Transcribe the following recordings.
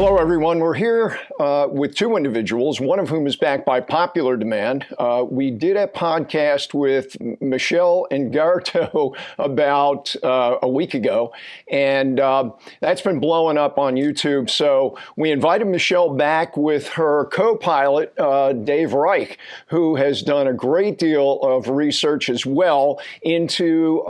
Hello, everyone. We're here with two individuals, one of whom is back by popular demand. We did a podcast with Michelle Engarto about a week ago, and that's been blowing up on YouTube. So we invited Michelle back with her co-pilot, Dave Reich, who has done a great deal of research as well into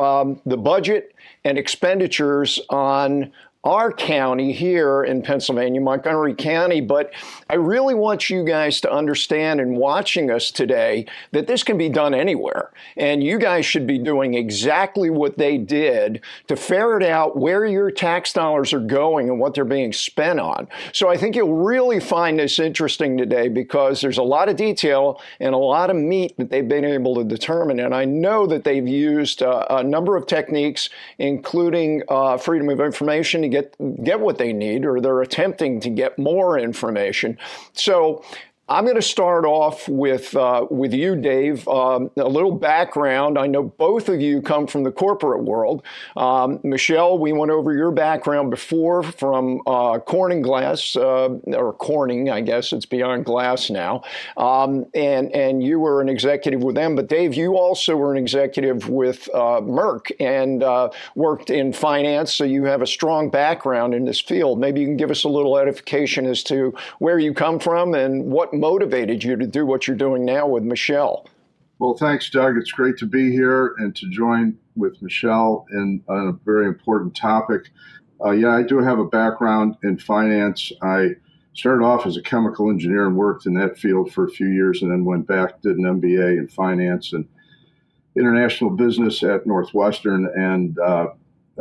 the budget and expenditures on our county here in Pennsylvania, Montgomery County. But I really want you guys to understand in watching us today that this can be done anywhere. And you guys should be doing exactly what they did to ferret out where your tax dollars are going and what they're being spent on. So I think you'll really find this interesting today because there's a lot of detail and a lot of meat that they've been able to determine. And I know that they've used a number of techniques, including freedom of information, to get what they need, or they're attempting to get more information. So I'm going to start off with you, Dave. A little background. I know both of you come from the corporate world. Michelle, we went over your background before from Corning Glass, or Corning, I guess it's beyond glass now. And you were an executive with them. But Dave, you also were an executive with Merck and worked in finance. So you have a strong background in this field. Maybe you can give us a little edification as to where you come from and what motivated you to do what you're doing now with Michelle. Well, thanks, Doug. It's great to be here and to join with Michelle in a very important topic. I do have a background in finance. I started off as a chemical engineer and worked in that field for a few years, and then went back, did an MBA in finance and international business at Northwestern. And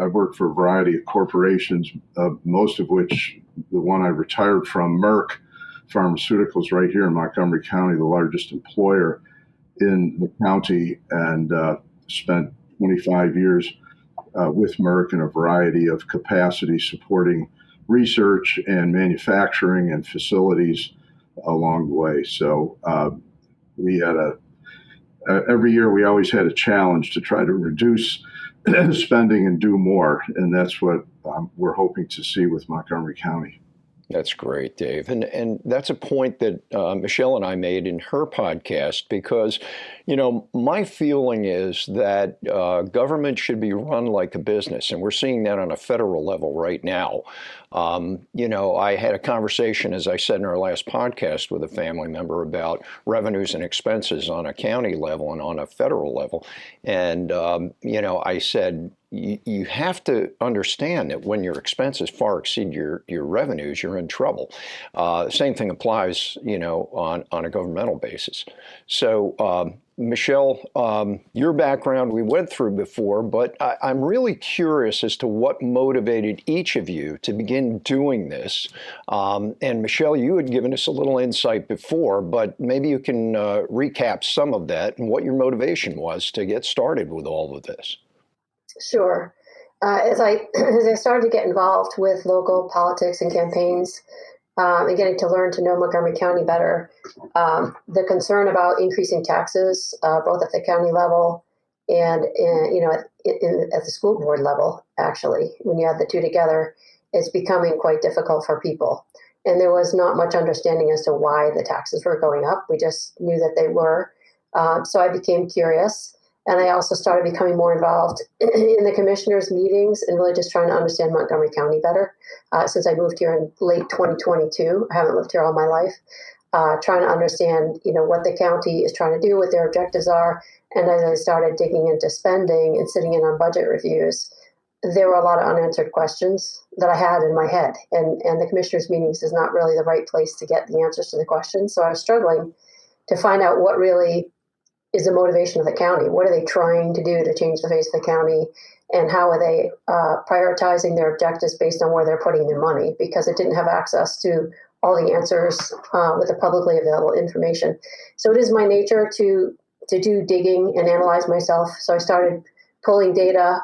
I've worked for a variety of corporations, most of which the one I retired from, Merck Pharmaceuticals, right here in Montgomery County, the largest employer in the county, and spent 25 years with Merck in a variety of capacities supporting research and manufacturing and facilities along the way. So we had every year we always had a challenge to try to reduce spending and do more, and that's what we're hoping to see with Montgomery County. That's great, Dave. And that's a point that Michelle and I made in her podcast because, my feeling is that government should be run like a business. And we're seeing that on a federal level right now. I had a conversation, as I said in our last podcast, with a family member about revenues and expenses on a county level and on a federal level. And, I said, you have to understand that when your expenses far exceed your revenues, you're in trouble. Same thing applies, on a governmental basis. So, Michelle, your background we went through before, but I'm really curious as to what motivated each of you to begin doing this. And Michelle, you had given us a little insight before, but maybe you can recap some of that and what your motivation was to get started with all of this. Sure. As I started to get involved with local politics and campaigns, and getting to learn to know Montgomery County better, the concern about increasing taxes, both at the county level and at the school board level, actually, when you add the two together, it's becoming quite difficult for people. And there was not much understanding as to why the taxes were going up. We just knew that they were. So I became curious. And I also started becoming more involved in the commissioners' meetings and really just trying to understand Montgomery County better. Since I moved here in late 2022, I haven't lived here all my life, trying to understand, what the county is trying to do, what their objectives are. And as I started digging into spending and sitting in on budget reviews, there were a lot of unanswered questions that I had in my head. And the commissioners' meetings is not really the right place to get the answers to the questions. So I was struggling to find out what really is the motivation of the county. What are they trying to do to change the face of the county? And how are they prioritizing their objectives based on where they're putting their money? Because it didn't have access to all the answers with the publicly available information. So it is my nature to do digging and analyze myself. So I started pulling data,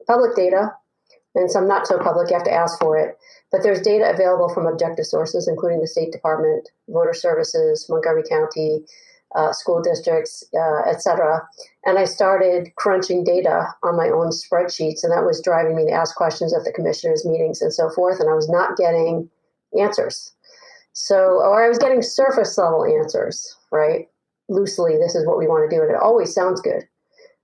public data, and some not so public, you have to ask for it. But there's data available from objective sources, including the State Department, Voter Services, Montgomery County, school districts, et cetera. And I started crunching data on my own spreadsheets, and that was driving me to ask questions at the commissioners' meetings and so forth. And I was not getting answers. So, or I was getting surface level answers, right? Loosely, this is what we want to do, and it always sounds good.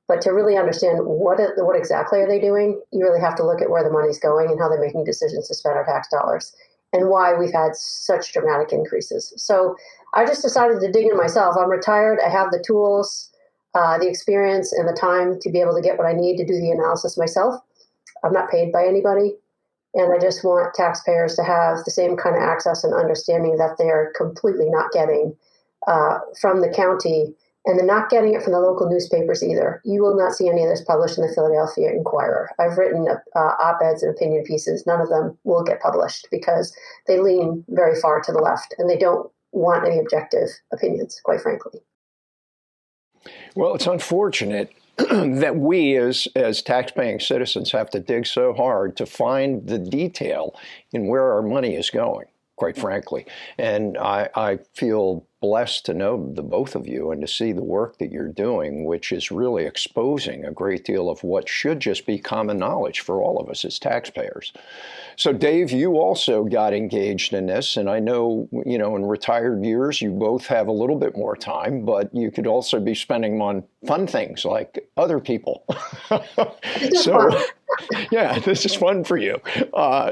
But to really understand what exactly are they doing, you really have to look at where the money's going and how they're making decisions to spend our tax dollars and why we've had such dramatic increases. So I just decided to dig in myself. I'm retired. I have the tools, the experience, and the time to be able to get what I need to do the analysis myself. I'm not paid by anybody. And I just want taxpayers to have the same kind of access and understanding that they're completely not getting from the county. And they're not getting it from the local newspapers either. You will not see any of this published in the Philadelphia Inquirer. I've written op-eds and opinion pieces. None of them will get published because they lean very far to the left and they don't want any objective opinions, quite frankly. Well, it's unfortunate that we as taxpaying citizens have to dig so hard to find the detail in where our money is going, quite frankly. And I feel blessed to know the both of you and to see the work that you're doing, which is really exposing a great deal of what should just be common knowledge for all of us as taxpayers. So Dave, you also got engaged in this, and I know, in retired years, you both have a little bit more time, but you could also be spending them on fun things like other people. So yeah, this is fun for you.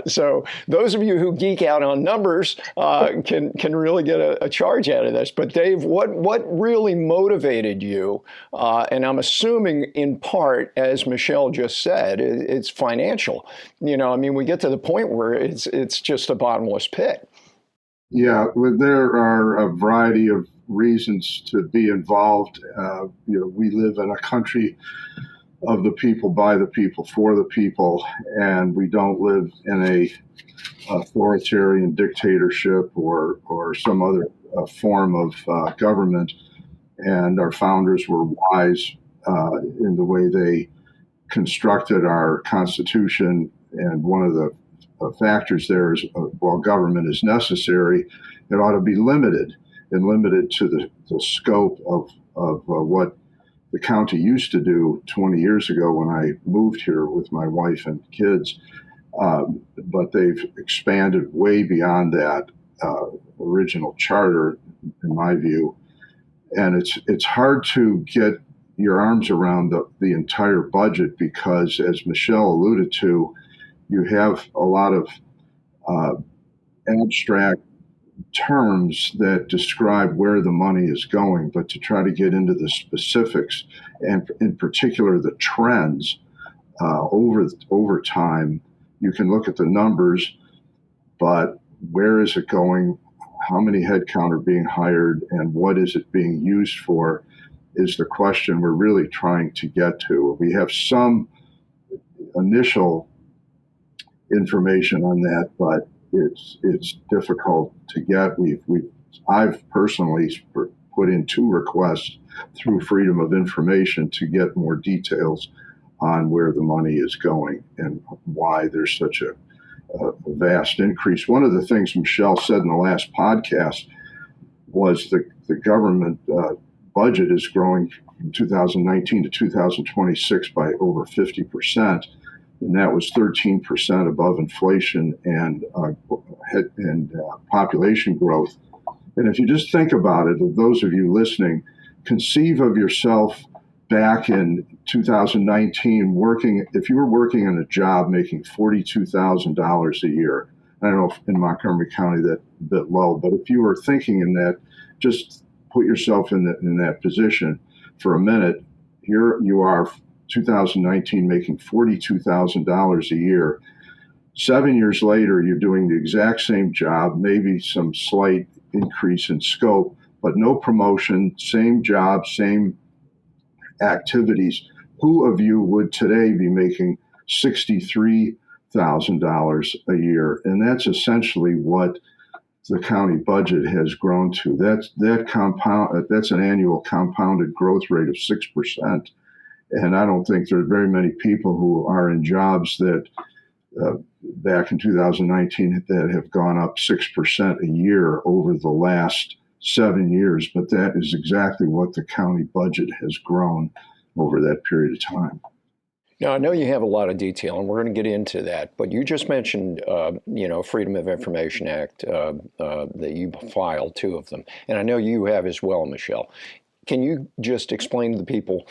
So those of you who geek out on numbers can really get a charge out of this. But Dave, what really motivated you? And I'm assuming in part, as Michelle just said, it's financial. We get to the point where it's just a bottomless pit. Yeah, well, there are a variety of reasons to be involved. We live in a country of the people, by the people, for the people, and we don't live in a authoritarian dictatorship or some other form of government. And our founders were wise in the way they constructed our Constitution. And one of the factors there is, while government is necessary, it ought to be limited to the scope of what the county used to do 20 years ago when I moved here with my wife and kids. But they've expanded way beyond that original charter, in my view. And it's hard to get your arms around the entire budget because, as Michelle alluded to, you have a lot of abstract terms that describe where the money is going, but to try to get into the specifics and in particular the trends over time, you can look at the numbers, but where is it going? How many headcount are being hired and what is it being used for is the question we're really trying to get to. We have some initial information on that, but it's difficult to get. I've personally put in 2 requests through Freedom of Information to get more details on where the money is going and why there's such a vast increase. One of the things Michelle said in the last podcast was the government budget is growing from 2019 to 2026 by over 50%. And that was 13% above inflation and population growth. And if you just think about it, of those of you listening, conceive of yourself back in 2019 if you were working in a job making $42,000 a year. I don't know if in Montgomery County that's a bit low, but if you were thinking in that, just put yourself in that position for a minute. Here you are, 2019, making $42,000 a year. 7 years later, you're doing the exact same job, maybe some slight increase in scope, but no promotion, same job, same activities. Who of you would today be making $63,000 a year? And that's essentially what the county budget has grown to. That's an annual compounded growth rate of 6%. And I don't think there are very many people who are in jobs that back in 2019 that have gone up 6% a year over the last 7 years. But that is exactly what the county budget has grown over that period of time. Now, I know you have a lot of detail, and we're going to get into that, but you just mentioned, Freedom of Information Act that you filed, two of them, and I know you have as well, Michelle. Can you just explain to the people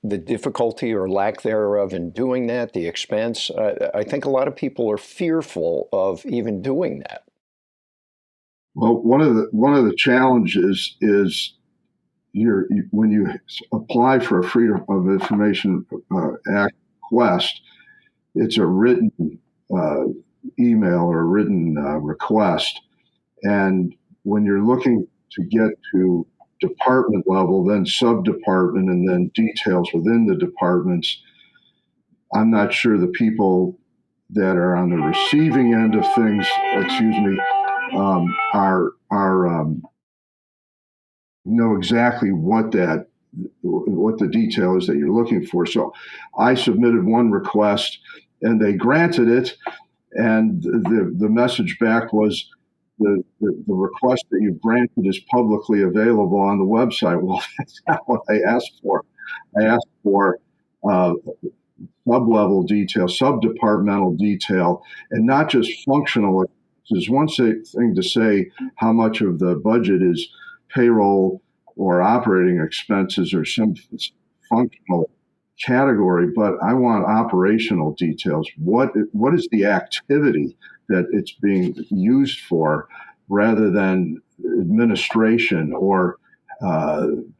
the difficulty or lack thereof in doing that, the expense? I think a lot of people are fearful of even doing that. Well, one of the challenges is when you apply for a Freedom of Information Act request, it's a written email or a written request, and when you're looking to get to department level, then sub-department, and then details within the departments, I'm not sure the people that are on the receiving end of things, are know exactly what the detail is that you're looking for. So I submitted one request, and they granted it, and the message back was the request that you've granted is publicly available on the website. Well, that's not what I asked for. I asked for sub-level detail, sub-departmental detail, and not just functional. There's one thing to say how much of the budget is payroll or operating expenses or some functional category, but I want operational details. What is the activity that it's being used for, rather than administration or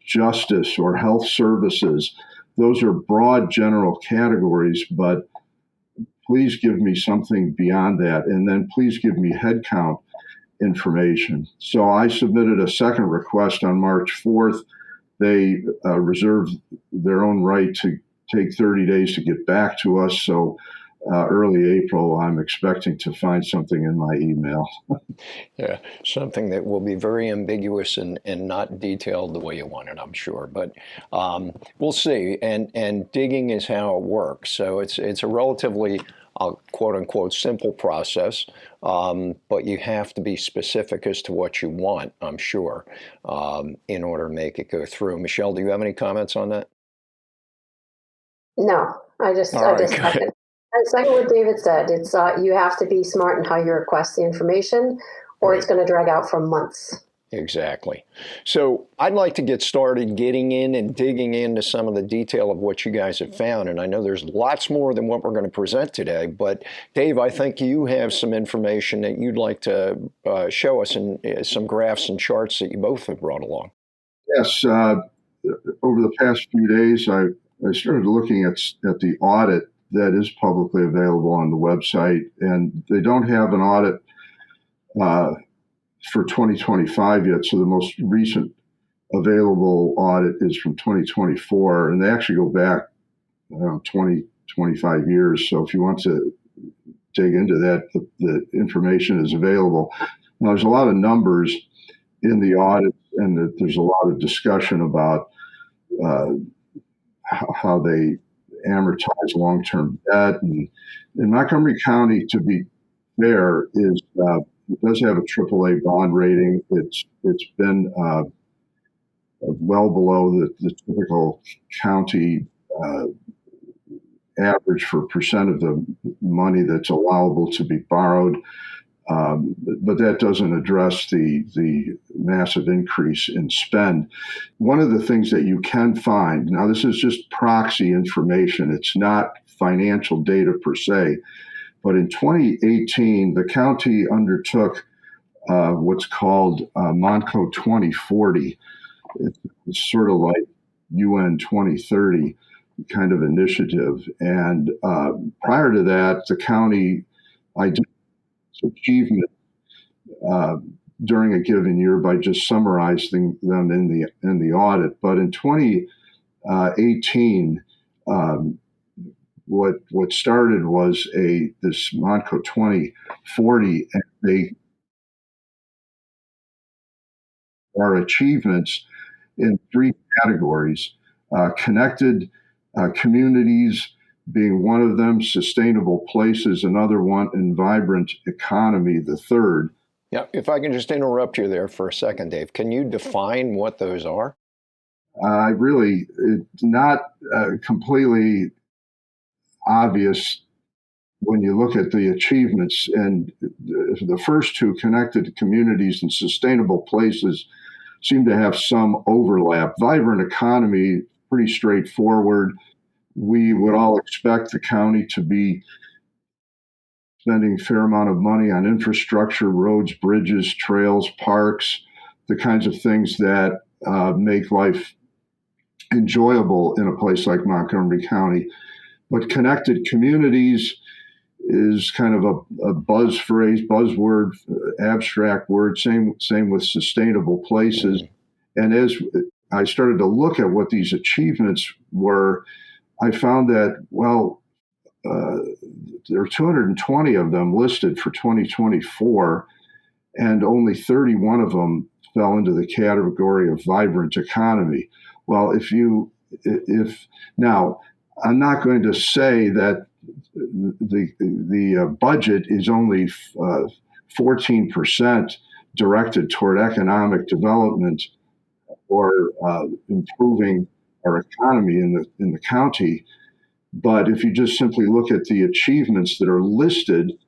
justice or health services? Those are broad general categories, but please give me something beyond that, and then please give me headcount information. So I submitted a second request on March 4th. They reserved their own right to take 30 days to get back to us. So early April, I'm expecting to find something in my email. Yeah, something that will be very ambiguous and not detailed the way you want it, I'm sure. But we'll see. And digging is how it works. So it's a relatively quote unquote simple process, but you have to be specific as to what you want, I'm sure, in order to make it go through. Michelle, do you have any comments on that? No, I just Good. second. I second what David said. It's you have to be smart in how you request the information, or Right. it's going to drag out for months. Exactly. So I'd like to get started getting in and digging into some of the detail of what you guys have found. And I know there's lots more than what we're going to present today. But Dave, I think you have some information that you'd like to show us, and some graphs and charts that you both have brought along. Yes. Over the past few days, I started looking at the audit that is publicly available on the website, and they don't have an audit for 2025 yet. So the most recent available audit is from 2024, and they actually go back 20, 25 years. So if you want to dig into that, the information is available. Now, there's a lot of numbers in the audit, and there's a lot of discussion about how they amortize long-term debt. And in Montgomery County, to be fair, it does have a AAA bond rating. It's been well below the typical county average for percent of the money that's allowable to be borrowed. But that doesn't address the massive increase in spend. One of the things that you can find, now this is just proxy information, it's not financial data per se, but in 2018, the county undertook what's called Montco 2040. It's sort of like UN 2030 kind of initiative. And prior to that, the county identified achievement during a given year by just summarizing them in the audit. But in 2018, what started was this Montco 2040, and they are achievements in three categories: connected communities being one of them, sustainable places another one, and vibrant economy the third. Yeah, if I can just interrupt you there for a second, Dave, can you define what those are? It's not completely obvious when you look at the achievements. And the first two, connected communities and sustainable places, seem to have some overlap. Vibrant economy, pretty straightforward. We would all expect the county to be spending a fair amount of money on infrastructure, roads, bridges, trails, parks, the kinds of things that make life enjoyable in a place like Montgomery County. But connected communities is kind of a buzz phrase, buzzword, abstract word. Same with sustainable places. And as I started to look at what these achievements were, I found that, well, there are 220 of them listed for 2024, and only 31 of them fell into the category of vibrant economy. Well, if now, I'm not going to say that the budget is only 14% directed toward economic development or improving our economy in the county. But if you just simply look at the achievements that are listed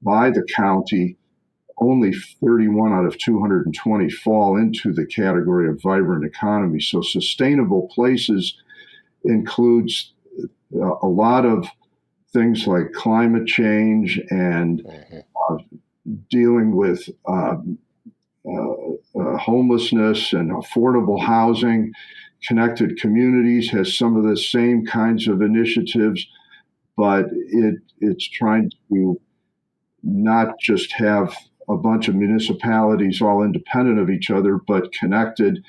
by the county, only 31 out of 220 fall into the category of vibrant economy. So sustainable places includes a lot of things like climate change and dealing with homelessness and affordable housing. Connected Communities has some of the same kinds of initiatives, but it's trying to not just have a bunch of municipalities all independent of each other, but connected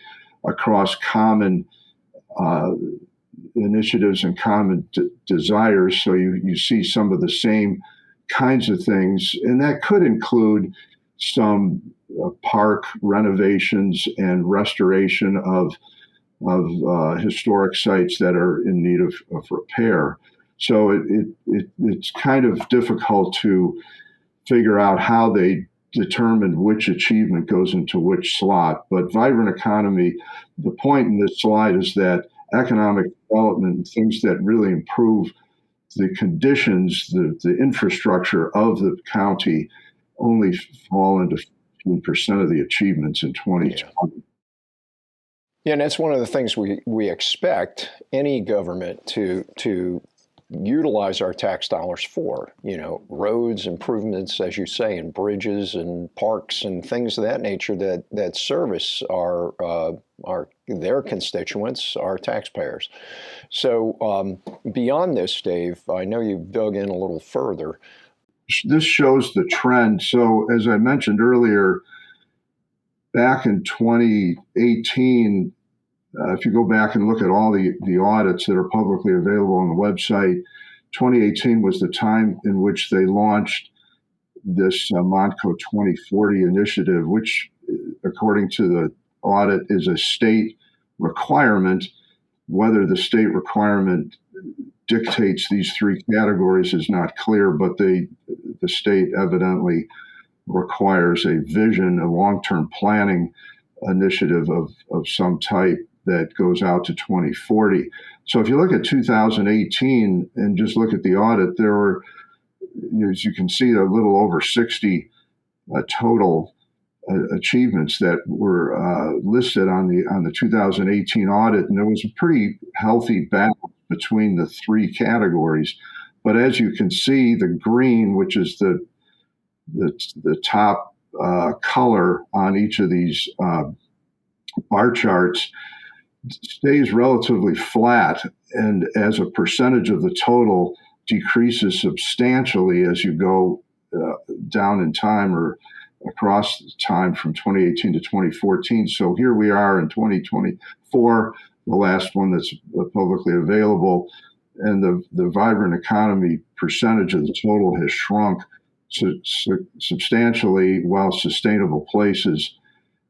across common initiatives and common desires. So you see some of the same kinds of things, and that could include some park renovations and restoration of historic sites that are in need of repair. So it's kind of difficult to figure out how they determine which achievement goes into which slot. But vibrant economy, the point in this slide is that economic development, things that really improve the conditions, the infrastructure of the county, only fall into 15% of the achievements in 2020. Yeah, and that's one of the things we expect any government to utilize our tax dollars for, roads improvements, as you say, and bridges and parks and things of that nature that service their constituents, our taxpayers. So beyond this, Dave, I know you've dug in a little further. This shows the trend. So as I mentioned earlier, back in 2018, if you go back and look at all the audits that are publicly available on the website, 2018 was the time in which they launched this Montco 2040 initiative, which, according to the audit, is a state requirement. Whether the state requirement dictates these three categories is not clear, but the state evidently requires a vision, a long-term planning initiative of some type that goes out to 2040. So if you look at 2018 and just look at the audit, there were, as you can see, a little over 60 total achievements that were listed on the 2018 audit, and there was a pretty healthy balance between the three categories. But as you can see, the green, which is the top color on each of these bar charts, stays relatively flat, and as a percentage of the total decreases substantially as you go down in time or across time from 2018 to 2014. So here we are in 2024, the last one that's publicly available, and the vibrant economy percentage of the total has shrunk substantially, while sustainable places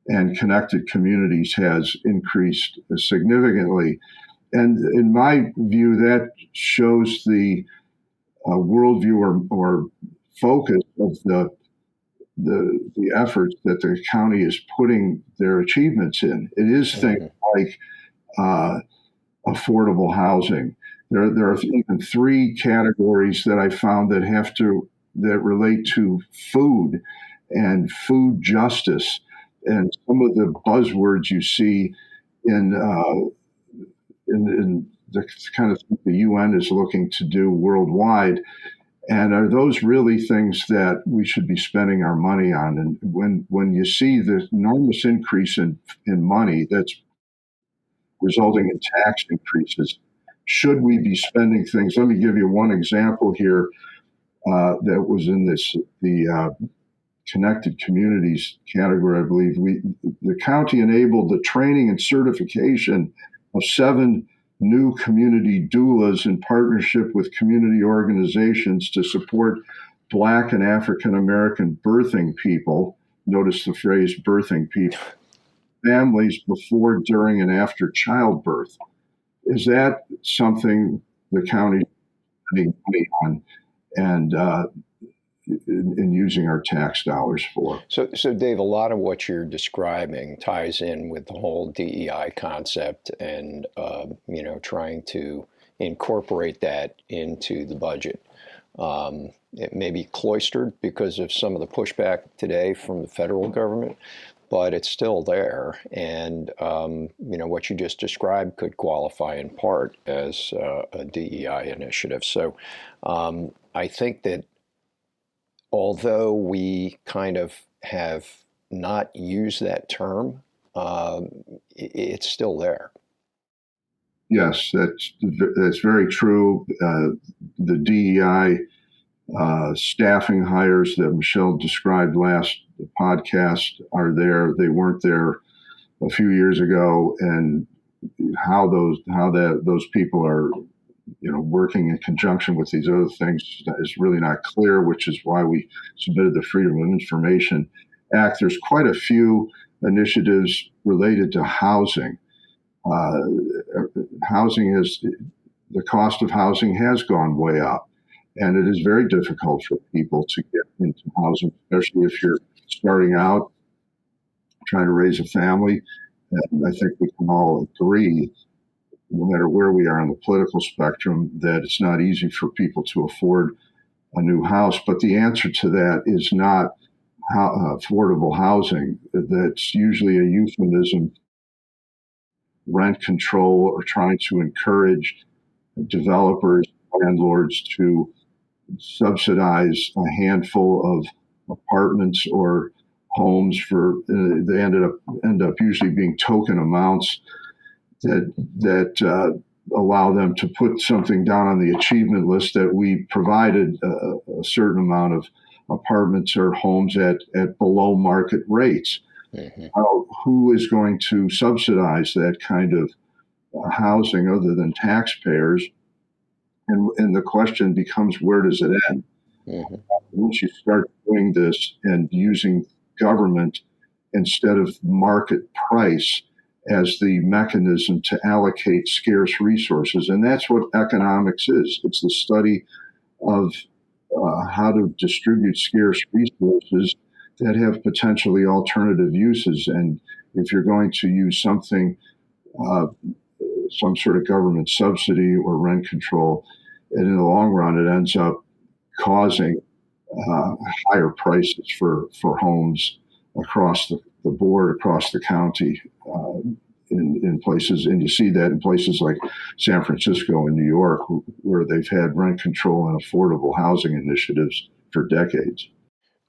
and connected communities has increased significantly. And in my view, that shows the worldview or focus of the efforts that the county is putting their achievements in. It is things like affordable housing. There are even three categories that I found that relate to food and food justice, and some of the buzzwords you see in the kind of thing the UN is looking to do worldwide. And are those really things that we should be spending our money on? And when you see the enormous increase in money that's resulting in tax increases, should we be spending things? Let me give you one example here that was in the connected communities category, I believe. The county enabled the training and certification of 7 new community doulas in partnership with community organizations to support Black and African American birthing people. Notice the phrase birthing people, families before, during, and after childbirth. Is that something the county is spending money on and in using our tax dollars for? So, Dave, a lot of what you're describing ties in with the whole DEI concept and, trying to incorporate that into the budget. It may be cloistered because of some of the pushback today from the federal government, but it's still there. And, what you just described could qualify in part as a DEI initiative. So I think that although we kind of have not used that term, it's still there. Yes, that's very true. The DEI staffing hires that Michelle described last podcast are there. They weren't there a few years ago, and how those people are working in conjunction with these other things is really not clear, which is why we submitted the Freedom of Information Act. There's quite a few initiatives related to housing. The cost of housing has gone way up, and it is very difficult for people to get into housing, especially if you're starting out trying to raise a family. And I think we can all agree, no matter where we are on the political spectrum, that it's not easy for people to afford a new house. But the answer to that is not affordable housing. That's usually a euphemism, rent control, or trying to encourage developers, landlords to subsidize a handful of apartments or homes for they end up usually being token amounts that allow them to put something down on the achievement list that we provided a certain amount of apartments or homes at below market rates. Mm-hmm. Who is going to subsidize that kind of housing other than taxpayers? And the question becomes, where does it end? Mm-hmm. Once you start doing this and using government instead of market price as the mechanism to allocate scarce resources. And that's what economics is. It's the study of how to distribute scarce resources that have potentially alternative uses. And if you're going to use something, some sort of government subsidy or rent control, and in the long run, it ends up causing higher prices for homes across the board, across the county, in places. And you see that in places like San Francisco and New York, where they've had rent control and affordable housing initiatives for decades.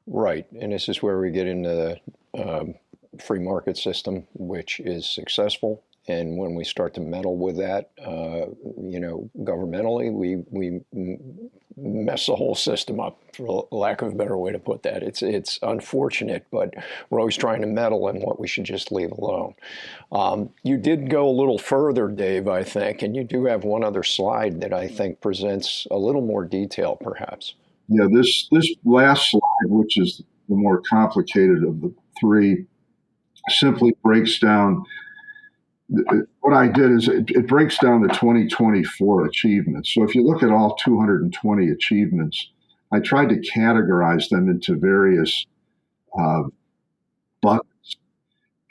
Right. And this is where we get into the free market system, which is successful. And when we start to meddle with that, governmentally, we mess the whole system up, for lack of a better way to put that. It's unfortunate, but we're always trying to meddle in what we should just leave alone. You did go a little further, Dave, I think, and you do have one other slide that I think presents a little more detail, perhaps. Yeah, this last slide, which is the more complicated of the three, simply breaks down. What I did is it breaks down the 2024 achievements. So if you look at all 220 achievements, I tried to categorize them into various buckets.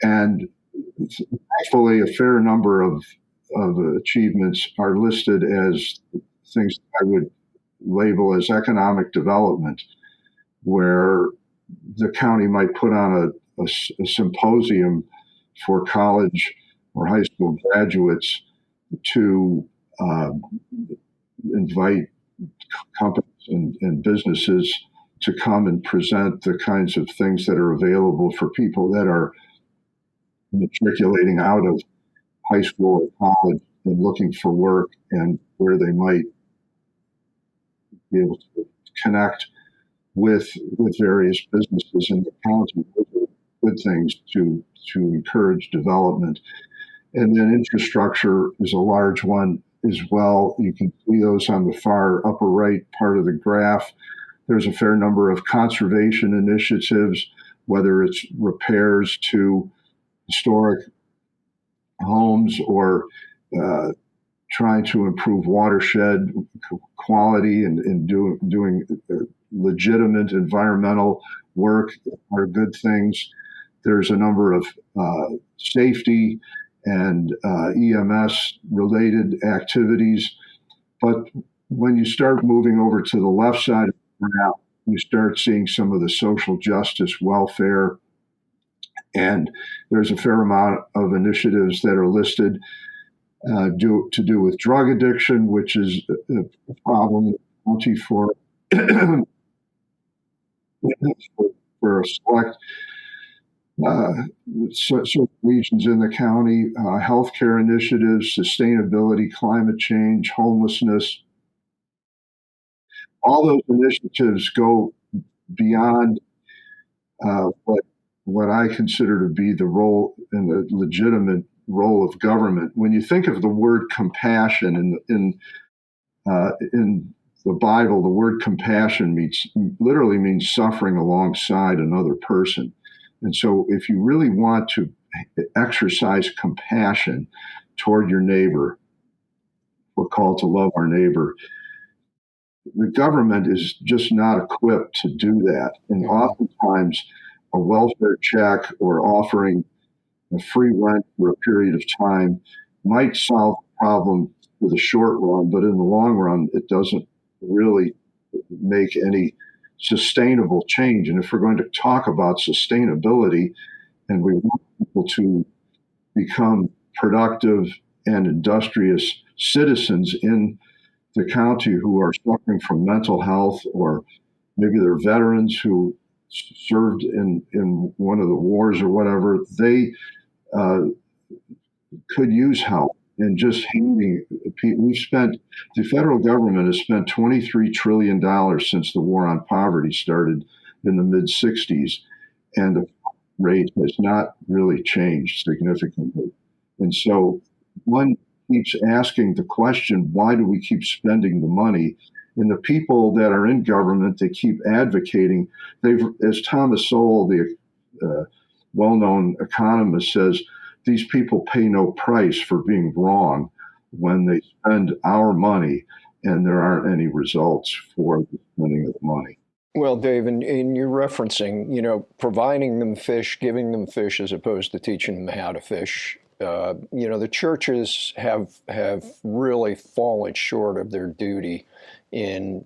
And thankfully, a fair number of of achievements are listed as things I would label as economic development, where the county might put on a symposium for college or high school graduates to invite companies and businesses to come and present the kinds of things that are available for people that are matriculating out of high school or college and looking for work, and where they might be able to connect with various businesses in the county. Those are good things to encourage development. And then infrastructure is a large one as well. You can see those on the far upper right part of the graph. There's a fair number of conservation initiatives, whether it's repairs to historic homes or trying to improve watershed quality and doing legitimate environmental work are good things. There's a number of safety and EMS related activities. But when you start moving over to the left side of the graph, you start seeing some of the social justice, welfare, and there's a fair amount of initiatives that are listed to do with drug addiction, which is a problem in the county for a select certain regions in the county, healthcare initiatives, sustainability, climate change, homelessness. All those initiatives go beyond what I consider to be the role and the legitimate role of government. When you think of the word compassion in the Bible, the word compassion literally means suffering alongside another person. And so if you really want to exercise compassion toward your neighbor, we're called to love our neighbor. The government is just not equipped to do that. And oftentimes a welfare check or offering a free rent for a period of time might solve the problem for the short run, but in the long run, it doesn't really make any sustainable change. And if we're going to talk about sustainability and we want people to become productive and industrious citizens in the county who are suffering from mental health, or maybe they're veterans who served in one of the wars or whatever, they could use help. And just handing, the federal government has spent $23 trillion since the war on poverty started in the mid 60s, and the rate has not really changed significantly. And so one keeps asking the question, why do we keep spending the money? And the people that are in government, they keep advocating. As Thomas Sowell, the well-known economist, says, these people pay no price for being wrong when they spend our money and there aren't any results for the spending of the money. Well, Dave, and you're referencing, providing them fish, giving them fish as opposed to teaching them how to fish. The churches have really fallen short of their duty in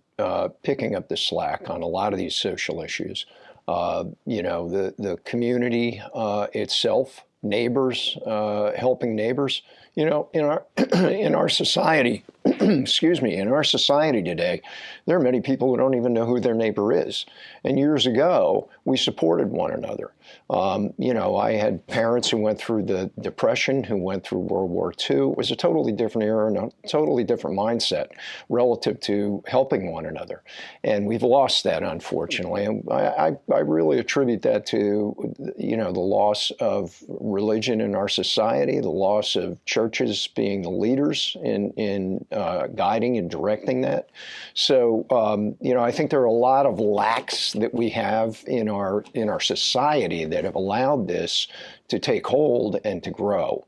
picking up the slack on a lot of these social issues. The community itself, neighbors, helping neighbors. In our society, in our society today, there are many people who don't even know who their neighbor is. And years ago, we supported one another. I had parents who went through the Depression, who went through World War II. It was a totally different era and a totally different mindset relative to helping one another. And we've lost that, unfortunately. And I really attribute that to, the loss of religion in our society, the loss of churches being the leaders in guiding and directing that. So, I think there are a lot of lacks that we have in our society that have allowed this to take hold and to grow.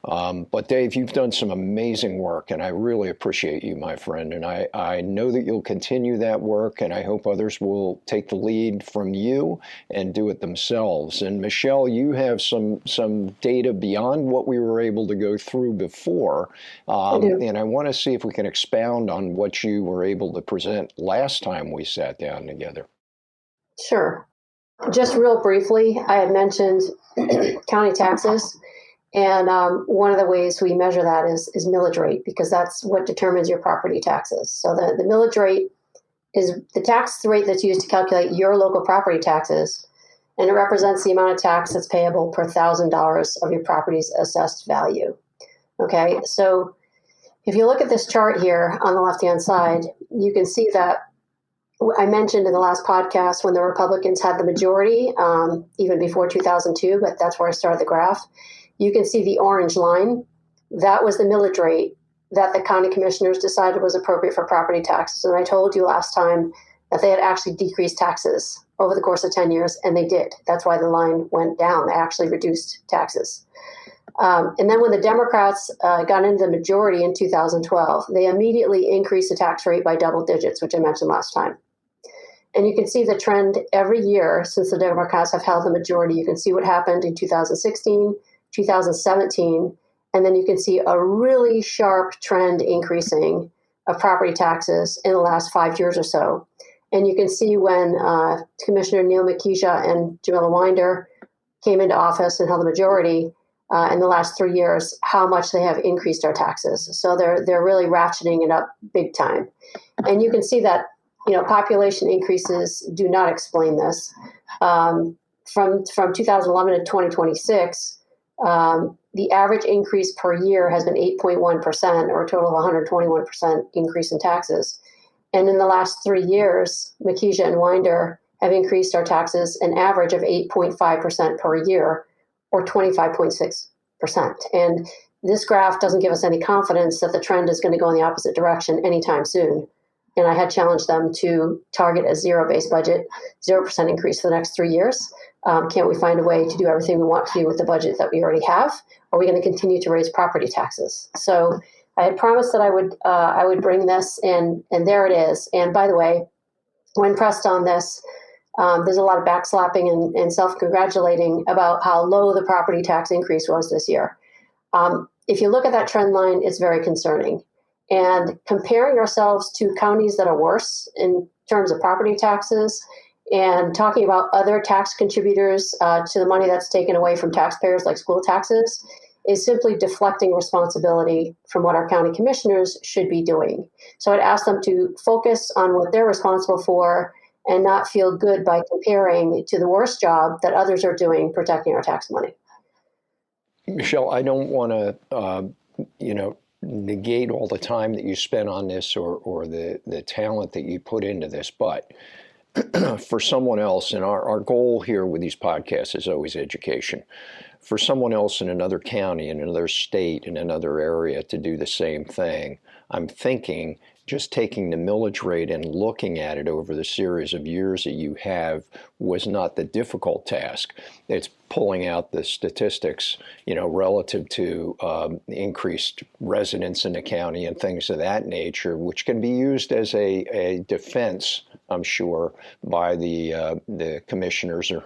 But Dave, you've done some amazing work, and I really appreciate you, my friend. And I know that you'll continue that work, and I hope others will take the lead from you and do it themselves. And Michelle, you have some data beyond what we were able to go through before. And I want to see if we can expound on what you were able to present last time we sat down together. Sure. Just real briefly, I had mentioned county taxes. And one of the ways we measure that is millage rate, because that's what determines your property taxes. So the millage rate is the tax rate that's used to calculate your local property taxes, and it represents the amount of tax that's payable per $1,000 of your property's assessed value. Okay, so if you look at this chart here on the left-hand side, you can see that I mentioned in the last podcast when the Republicans had the majority, even before 2002, but that's where I started the graph. You can see the orange line. That was the millage rate that the county commissioners decided was appropriate for property taxes. And I told you last time that they had actually decreased taxes over the course of 10 years, and they did. That's why the line went down. They actually reduced taxes. And then when the Democrats got into the majority in 2012, they immediately increased the tax rate by double digits, which I mentioned last time. And you can see the trend every year since the Democrats have held the majority. You can see what happened in 2016, 2017, and then you can see a really sharp trend increasing of property taxes in the last 5 years or so. And you can see when Commissioner Neil McKeisha and Jamila Winder came into office and held the majority in the last 3 years, how much they have increased our taxes. So they're really ratcheting it up big time. And you can see that population increases do not explain this. From 2011 to 2026. The average increase per year has been 8.1%, or a total of 121% increase in taxes. And in the last 3 years, McKeisha and Winder have increased our taxes an average of 8.5% per year, or 25.6%. And this graph doesn't give us any confidence that the trend is going to go in the opposite direction anytime soon. And I had challenged them to target a zero-based budget, 0% increase for the next 3 years. Can't we find a way to do everything we want to do with the budget that we already have? Or are we going to continue to raise property taxes? So I had promised that I would bring this in, and there it is. And by the way, when pressed on this, there's a lot of backslapping and self-congratulating about how low the property tax increase was this year. If you look at that trend line, it's very concerning. And comparing ourselves to counties that are worse in terms of property taxes and talking about other tax contributors to the money that's taken away from taxpayers, like school taxes, is simply deflecting responsibility from what our county commissioners should be doing. So I'd ask them to focus on what they're responsible for and not feel good by comparing to the worst job that others are doing protecting our tax money. Michelle, I don't want to, negate all the time that you spent on this or the talent that you put into this, but for someone else, and our goal here with these podcasts is always education, for someone else in another county, in another state, in another area to do the same thing, I'm thinking just taking the millage rate and looking at it over the series of years that you have was not the difficult task. It's pulling out the statistics, relative to increased residents in the county and things of that nature, which can be used as a defense, I'm sure, by the commissioners or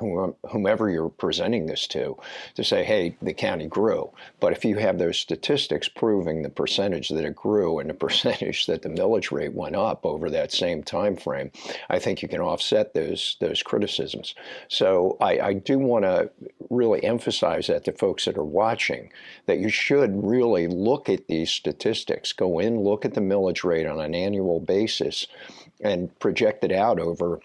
whomever you're presenting this to say, hey, the county grew. But if you have those statistics proving the percentage that it grew and the percentage that the millage rate went up over that same time frame, I think you can offset those criticisms. So I do want to really emphasize that to folks that are watching, that you should really look at these statistics, go in, look at the millage rate on an annual basis, and project it out over,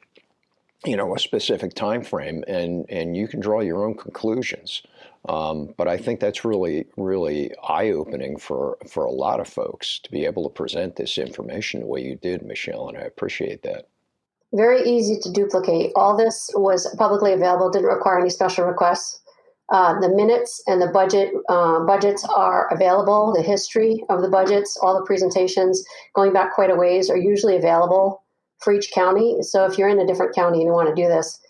a specific time frame, and you can draw your own conclusions. But I think that's really, really eye-opening for a lot of folks to be able to present this information the way you did, Michelle, and I appreciate that. Very easy to duplicate. All this was publicly available, didn't require any special requests. The minutes and the budgets are available. The history of the budgets, all the presentations going back quite a ways are usually available for each county. So if you're in a different county and you want to do this,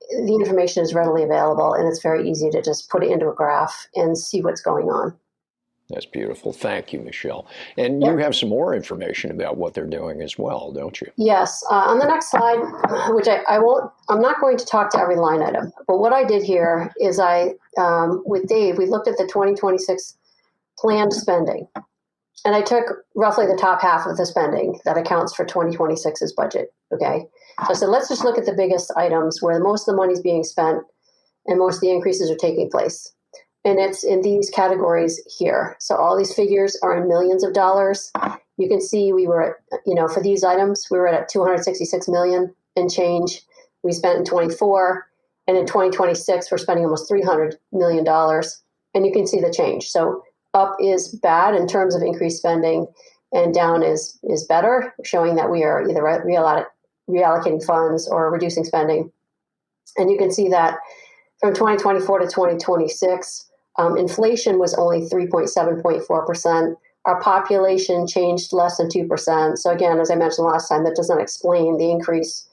the information is readily available, and it's very easy to just put it into a graph and see what's going on. That's beautiful. Thank you, Michelle. And you have some more information about what they're doing as well, don't you? Yes. On the next slide, which I'm not going to talk to every line item, but what I did here is with Dave, we looked at the 2026 planned spending. And I took roughly the top half of the spending that accounts for 2026's budget. Okay. So I said, let's just look at the biggest items where most of the money is being spent and most of the increases are taking place. And it's in these categories here. So all these figures are in millions of dollars. You can see we were at, for these items, we were at 266 million and change we spent in 24. And in 2026, we're spending almost $300 million. And you can see the change. So up is bad in terms of increased spending and down is better, showing that we are either reallocating funds or reducing spending. And you can see that from 2024 to 2026, inflation was only 7.4%. Our population changed less than 2%. So again, as I mentioned last time, that does not explain the increase.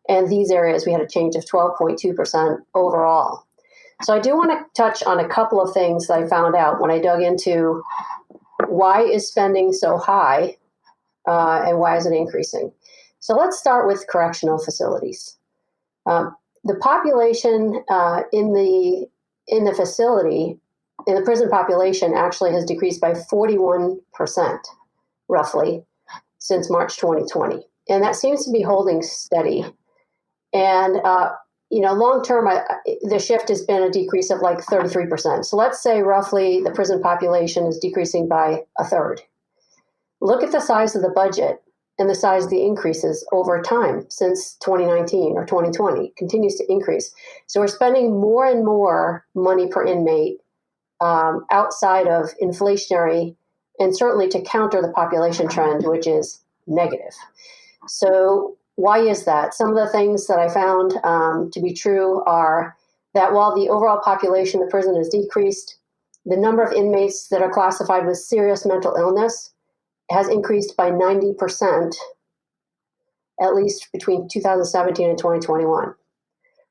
And these areas, we had a change of 12.2% overall. So I do want to touch on a couple of things that I found out when I dug into why is spending so high and why is it increasing. So let's start with correctional facilities. The population in the facility, in the prison population, actually has decreased by 41%, roughly, since March 2020. And that seems to be holding steady. And, long term, the shift has been a decrease of like 33%. So let's say roughly the prison population is decreasing by a third. Look at the size of the budget and the size of the increases over time since 2019 or 2020 continues to increase. So we're spending more and more money per inmate outside of inflationary and certainly to counter the population trend, which is negative. So why is that? Some of the things that I found to be true are that while the overall population of the prison has decreased, the number of inmates that are classified with serious mental illness has increased by 90%, at least between 2017 and 2021.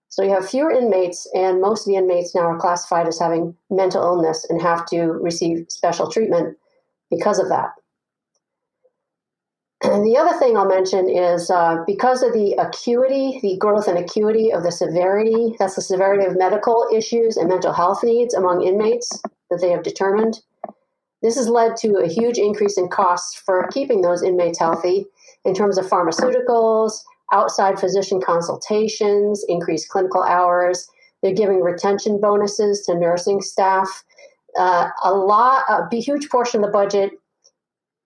So you have fewer inmates, and most of the inmates now are classified as having mental illness and have to receive special treatment because of that. And the other thing I'll mention is because of the acuity, the growth and acuity of the severity, that's the severity of medical issues and mental health needs among inmates that they have determined. This has led to a huge increase in costs for keeping those inmates healthy in terms of pharmaceuticals, outside physician consultations, increased clinical hours. They're giving retention bonuses to nursing staff. A huge portion of the budget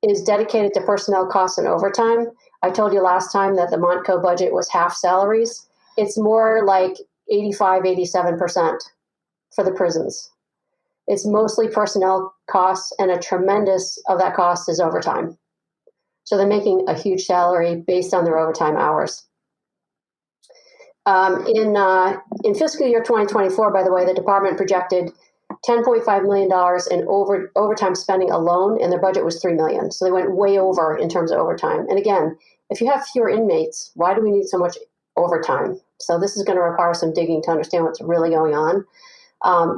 is dedicated to personnel costs and overtime. I told you last time that the Montco budget was half salaries. It's more like 87% for the prisons. It's mostly personnel costs, and a tremendous of that cost is overtime. So they're making a huge salary based on their overtime hours. In fiscal year 2024, by the way, the department projected $10.5 million in overtime spending alone, and their budget was $3 million. So they went way over in terms of overtime. And again, if you have fewer inmates, why do we need so much overtime? So this is going to require some digging to understand what's really going on.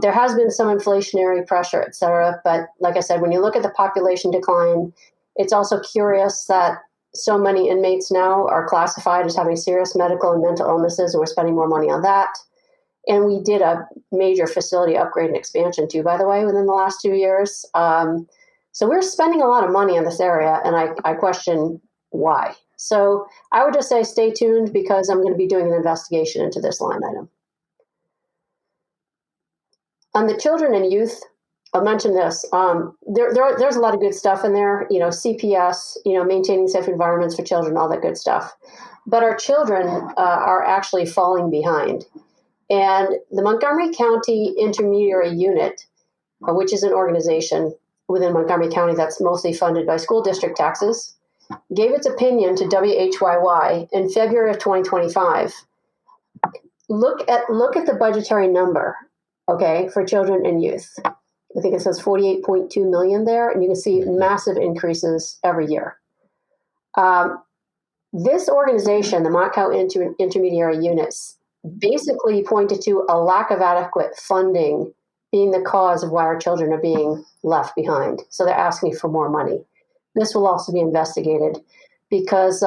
There has been some inflationary pressure, et cetera. But like I said, when you look at the population decline, it's also curious that so many inmates now are classified as having serious medical and mental illnesses, and we're spending more money on that. And we did a major facility upgrade and expansion too, by the way, within the last 2 years. So we're spending a lot of money in this area, and I question why. So I would just say stay tuned because I'm going to be doing an investigation into this line item. On the children and youth, I'll mention this. There's a lot of good stuff in there, CPS, maintaining safe environments for children, all that good stuff. But our children are actually falling behind. And the Montgomery County Intermediary Unit, which is an organization within Montgomery County that's mostly funded by school district taxes, gave its opinion to WHYY in February of 2025. Look at the budgetary number, okay, for children and youth. I think it says 48.2 million there, and you can see massive increases every year. This organization, the Montco Intermediary Units, basically pointed to a lack of adequate funding being the cause of why our children are being left behind. So they're asking for more money. This will also be investigated because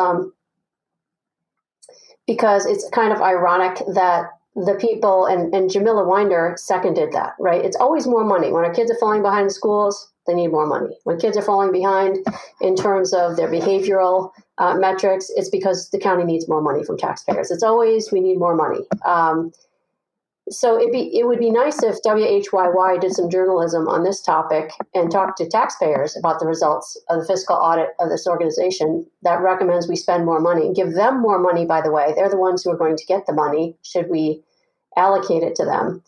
it's kind of ironic that the people, and Jamila Winder seconded that, right? It's always more money. When our kids are falling behind in schools, they need more money. When kids are falling behind in terms of their behavioral metrics, it's because the county needs more money from taxpayers. It's always, we need more money. So it would be nice if WHYY did some journalism on this topic and talked to taxpayers about the results of the fiscal audit of this organization that recommends we spend more money and give them more money, by the way. They're the ones who are going to get the money, should we allocate it to them.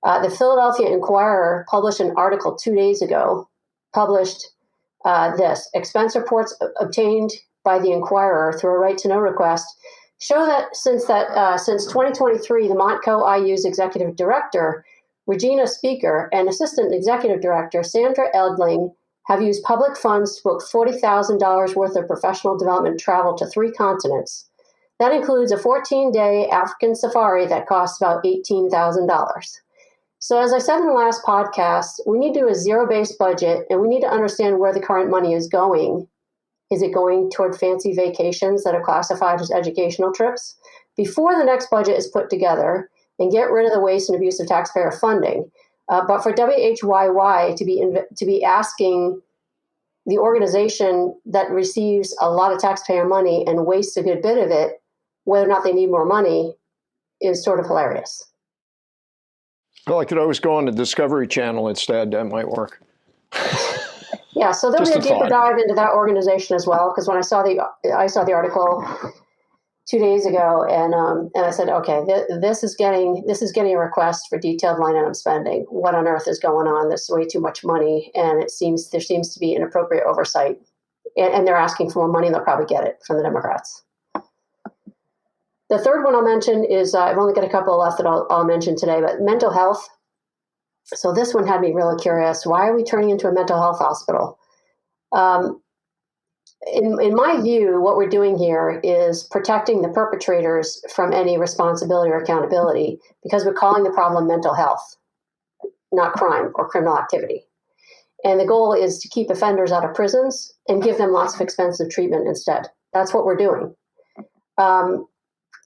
The Philadelphia Inquirer published an article 2 days ago, this. Expense reports obtained by the Inquirer through a right-to-know request show that since 2023, the Montco IU's executive director, Regina Speaker, and assistant executive director, Sandra Edling, have used public funds to book $40,000 worth of professional development travel to 3 continents. That includes a 14-day African safari that costs about $18,000. So as I said in the last podcast, we need to do a zero-based budget, and we need to understand where the current money is going. Is it going toward fancy vacations that are classified as educational trips? Before the next budget is put together, and get rid of the waste and abuse of taxpayer funding. But for WHYY to be asking the organization that receives a lot of taxpayer money and wastes a good bit of it, whether or not they need more money, is sort of hilarious. Well, I could always go on the Discovery Channel instead. That might work. Yeah, so there'll be a deeper dive into that organization as well. Because when I saw the article 2 days ago, and I said, okay, this is getting a request for detailed line item spending. What on earth is going on? There's way too much money, and there seems to be inappropriate oversight. And they're asking for more money, and they'll probably get it from the Democrats. The third one I'll mention is I've only got a couple left that I'll mention today, but mental health. So this one had me really curious. Why are we turning into a mental health hospital? In my view, what we're doing here is protecting the perpetrators from any responsibility or accountability because we're calling the problem mental health, not crime or criminal activity. And the goal is to keep offenders out of prisons and give them lots of expensive treatment instead. That's what we're doing.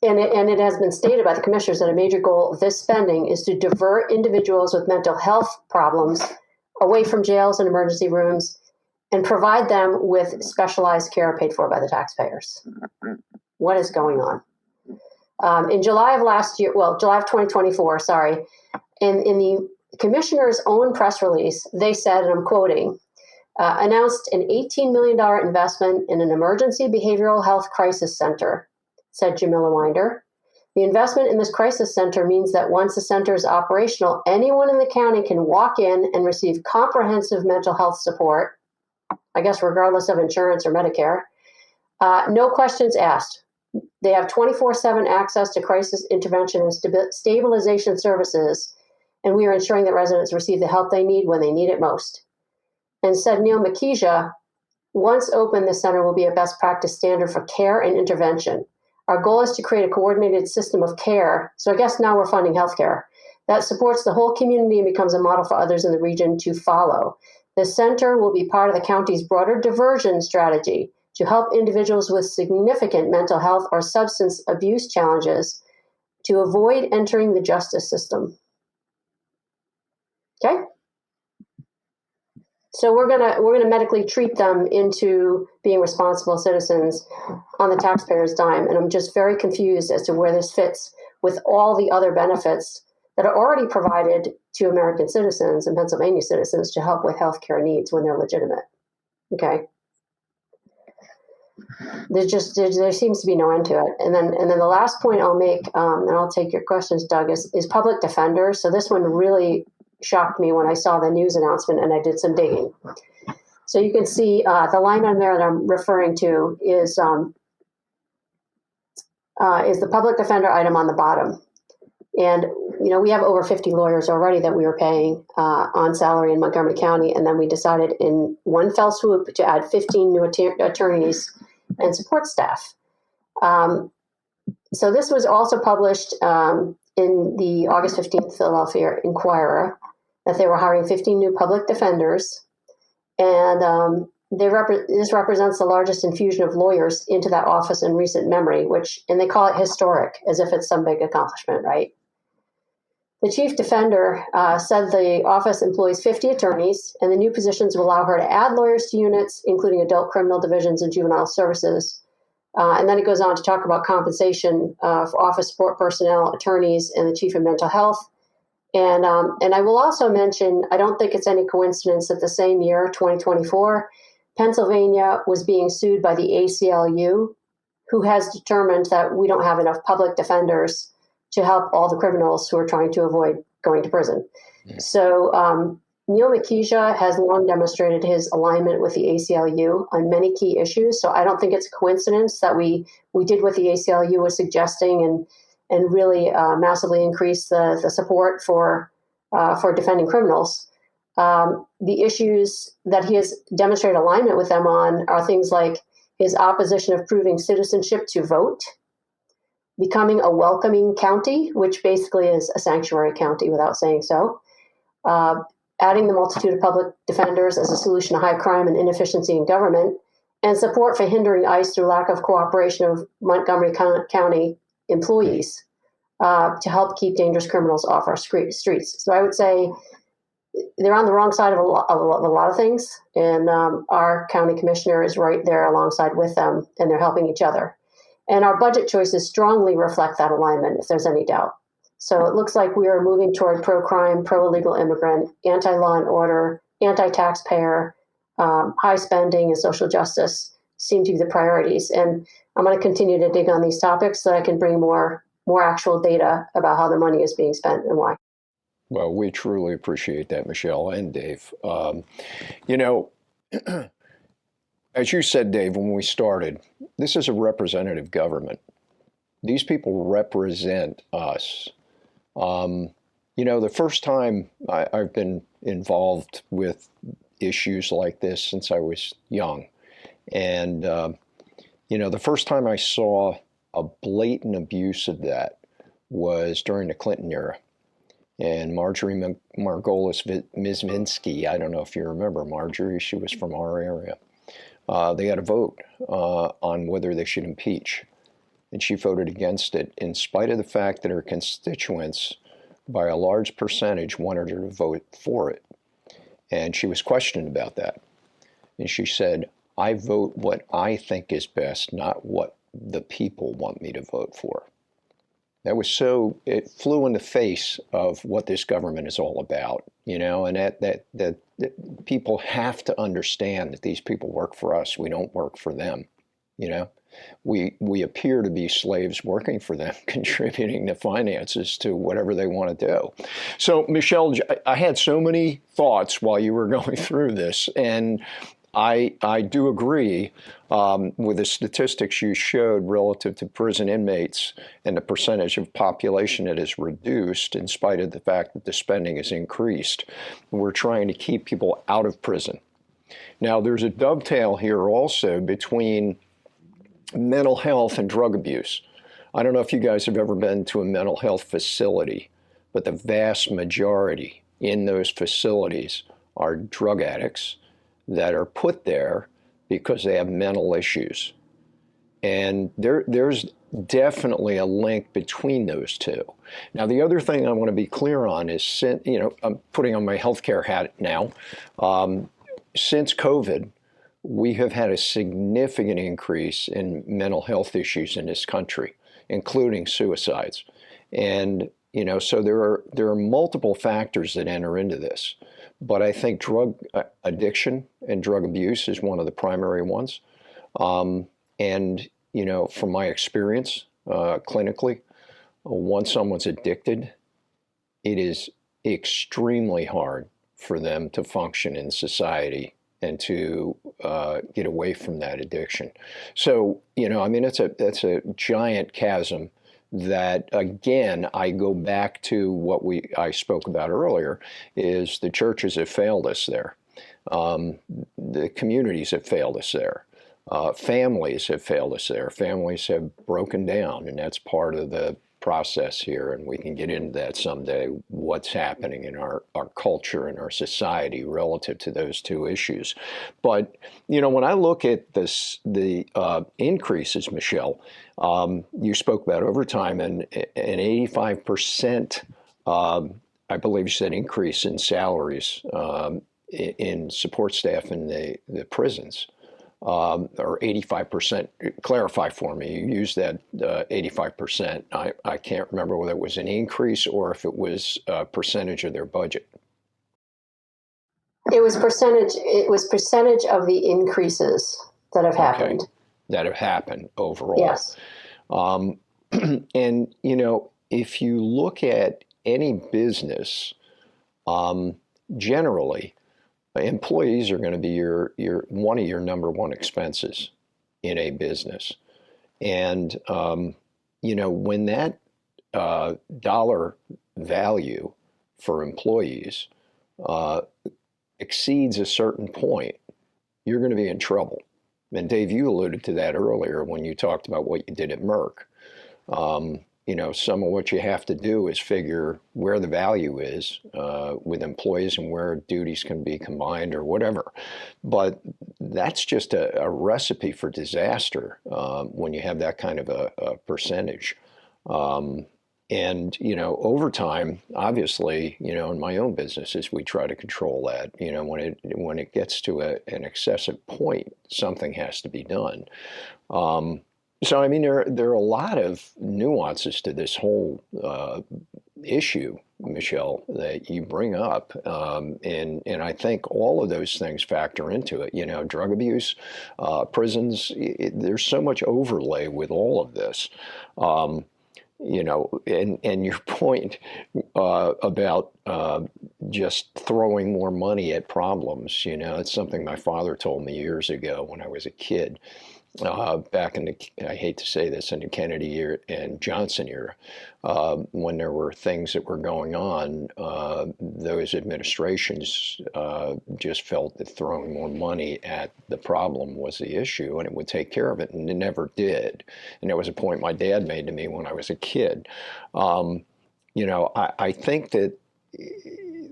And it has been stated by the commissioners that a major goal of this spending is to divert individuals with mental health problems away from jails and emergency rooms and provide them with specialized care paid for by the taxpayers. What is going on? In July of 2024, in the commissioner's own press release, they said, and I'm quoting, announced an $18 million investment in an emergency behavioral health crisis center, said Jamila Winder. The investment in this crisis center means that once the center is operational, anyone in the county can walk in and receive comprehensive mental health support, I guess regardless of insurance or Medicare. No questions asked. They have 24/7 access to crisis intervention and stabilization services, and we are ensuring that residents receive the help they need when they need it most. And said Neil Makija, once open, the center will be a best practice standard for care and intervention. Our goal is to create a coordinated system of care. So I guess now we're funding healthcare that supports the whole community and becomes a model for others in the region to follow. The center will be part of the county's broader diversion strategy to help individuals with significant mental health or substance abuse challenges to avoid entering the justice system. Okay? So we're gonna medically treat them into being responsible citizens on the taxpayer's dime, and I'm just very confused as to where this fits with all the other benefits that are already provided to American citizens and Pennsylvania citizens to help with healthcare needs when they're legitimate. Okay, there seems to be no end to it. And then the last point I'll make, and I'll take your questions, Doug, is public defenders. So this one really shocked me when I saw the news announcement and I did some digging. So you can see the line on there that I'm referring to is the public defender item on the bottom. And, we have over 50 lawyers already that we were paying on salary in Montgomery County. And then we decided in one fell swoop to add 15 new attorneys and support staff. So this was also published in the August 15th Philadelphia Inquirer. that they were hiring 15 new public defenders, and this represents the largest infusion of lawyers into that office in recent memory, and they call it historic, as if it's some big accomplishment, right? The chief defender said the office employs 50 attorneys, and the new positions will allow her to add lawyers to units, including adult criminal divisions and juvenile services. And then it goes on to talk about compensation for office support personnel, attorneys, and the chief of mental health. And I will also mention, I don't think it's any coincidence that the same year, 2024, Pennsylvania was being sued by the ACLU, who has determined that we don't have enough public defenders to help all the criminals who are trying to avoid going to prison. Yeah. So Neil McKeisha has long demonstrated his alignment with the ACLU on many key issues. So I don't think it's a coincidence that we did what the ACLU was suggesting and really massively increase the support for defending criminals. The issues that he has demonstrated alignment with them on are things like his opposition of proving citizenship to vote, becoming a welcoming county, which basically is a sanctuary county without saying so, adding the multitude of public defenders as a solution to high crime and inefficiency in government, and support for hindering ICE through lack of cooperation of Montgomery County employees to help keep dangerous criminals off our streets. So I would say they're on the wrong side of a lot of things, and our county commissioner is right there alongside with them, and they're helping each other. And our budget choices strongly reflect that alignment, if there's any doubt. So it looks like we are moving toward pro-crime, pro-illegal immigrant, anti-law and order, anti-taxpayer, high spending, and social justice seem to be the priorities. And I'm going to continue to dig on these topics so that I can bring more actual data about how the money is being spent and why. Well, we truly appreciate that, Michelle and Dave. As you said, Dave, when we started, this is a representative government. These people represent us. The first time I've been involved with issues like this since I was young. And, the first time I saw a blatant abuse of that was during the Clinton era. And Marjorie Margolis-Mizvinsky, I don't know if you remember Marjorie, she was from our area. They had a vote on whether they should impeach. And she voted against it in spite of the fact that her constituents, by a large percentage, wanted her to vote for it. And she was questioned about that. And she said, I vote what I think is best, not what the people want me to vote for. That was it flew in the face of what this government is all about, and that people have to understand that these people work for us. We don't work for them, We appear to be slaves working for them, contributing the finances to whatever they want to do. So, Michelle, I had so many thoughts while you were going through this, and I do agree with the statistics you showed relative to prison inmates and the percentage of population that is reduced in spite of the fact that the spending is increased. We're trying to keep people out of prison. Now, there's a dovetail here also between mental health and drug abuse. I don't know if you guys have ever been to a mental health facility, but the vast majority in those facilities are drug addicts that are put there because they have mental issues. And there's definitely a link between those two. Now, the other thing I want to be clear on is, I'm putting on my healthcare hat now. Since COVID, we have had a significant increase in mental health issues in this country, including suicides. And, so there are multiple factors that enter into this. But I think drug addiction and drug abuse is one of the primary ones. And, from my experience clinically, once someone's addicted, it is extremely hard for them to function in society and to get away from that addiction. So, that's a giant chasm that, again, I go back to what I spoke about earlier, is the churches have failed us there. The communities have failed us there. Families have failed us there. Families have broken down, and that's part of the process here, and we can get into that someday, what's happening in our culture and our society relative to those two issues. But, when I look at the increases, Michelle, you spoke about overtime and an 85%, I believe you said, increase in salaries in support staff in the prisons. Or 85%, clarify for me, you used that 85%. I can't remember whether it was an increase or if it was a percentage of their budget. It was percentage of the increases that have happened. Okay. That have happened overall. Yes. And, if you look at any business, generally, employees are going to be your one of your number one expenses in a business. And, when that dollar value for employees exceeds a certain point, you're going to be in trouble. And Dave, you alluded to that earlier when you talked about what you did at Merck. Some of what you have to do is figure where the value is with employees and where duties can be combined or whatever. But that's just a recipe for disaster when you have that kind of a percentage. And, overtime, obviously, in my own businesses, we try to control that. When it gets to an excessive point, something has to be done. So, I mean, there are a lot of nuances to this whole issue, Michelle, that you bring up. And I think all of those things factor into it. Drug abuse, prisons, there's so much overlay with all of this. And your point about just throwing more money at problems, it's something my father told me years ago when I was a kid. Back in I hate to say this, in the Kennedy era and Johnson era, when there were things that were going on, those administrations just felt that throwing more money at the problem was the issue, and it would take care of it, and it never did. And there was a point my dad made to me when I was a kid. I think that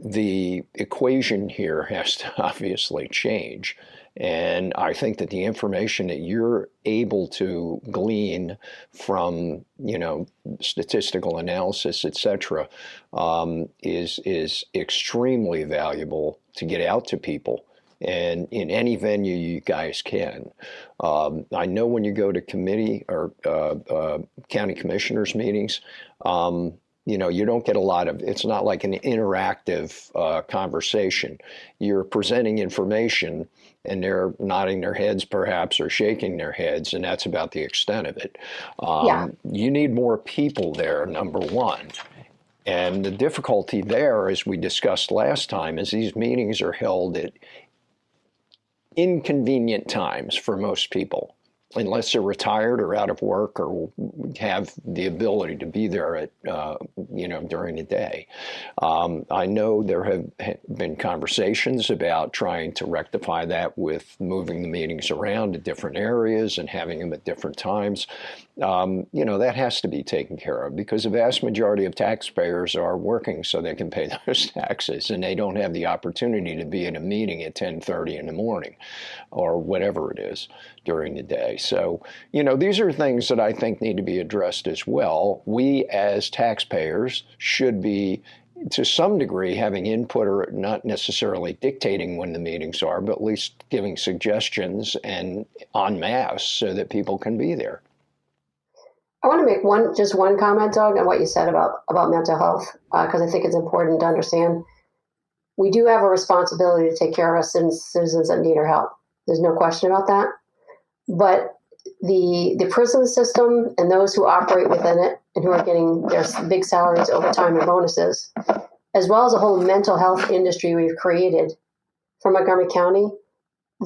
the equation here has to obviously change. And I think that the information that you're able to glean from, statistical analysis, et cetera, is extremely valuable to get out to people. And in any venue you guys can. I know when you go to committee or county commissioners meetings, you don't get a lot of, it's not like an interactive conversation. You're presenting information and they're nodding their heads perhaps or shaking their heads, and that's about the extent of it. You need more people there, number one. And the difficulty there, as we discussed last time, is these meetings are held at inconvenient times for most people, unless they're retired or out of work or have the ability to be there at, during the day. I know there have been conversations about trying to rectify that with moving the meetings around to different areas and having them at different times. That has to be taken care of because the vast majority of taxpayers are working so they can pay those taxes, and they don't have the opportunity to be at a meeting at 10:30 in the morning or whatever it is during the day. So, these are things that I think need to be addressed as well. We as taxpayers should be, to some degree, having input, or not necessarily dictating when the meetings are, but at least giving suggestions and en masse so that people can be there. I want to make one comment, Doug, on what you said about mental health, because I think it's important to understand. We do have a responsibility to take care of our citizens that need our help. There's no question about that. But the prison system and those who operate within it and who are getting their big salaries, overtime, and bonuses, as well as a whole mental health industry we've created for Montgomery County,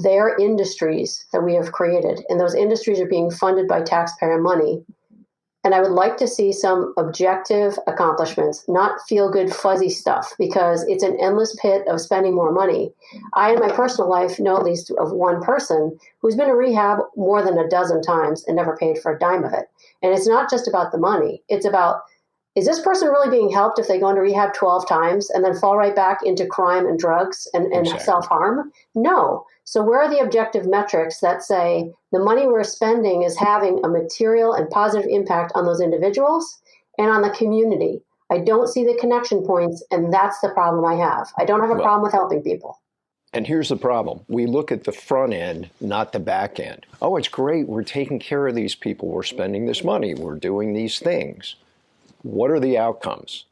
they're industries that we have created. And those industries are being funded by taxpayer money. And I would like to see some objective accomplishments, not feel-good, fuzzy stuff, because it's an endless pit of spending more money. I, in my personal life, know at least of one person who's been to rehab more than a dozen times and never paid for a dime of it. And it's not just about the money. It's about is this person really being helped if they go into rehab 12 times and then fall right back into crime and drugs and Exactly. self-harm? No. So where are the objective metrics that say the money we're spending is having a material and positive impact on those individuals and on the community? I don't see the connection points, and that's the problem I have. I don't have a problem with helping people. And here's the problem. We look at the front end, not the back end. Oh, it's great. We're taking care of these people. We're spending this money. We're doing these things. What are the outcomes?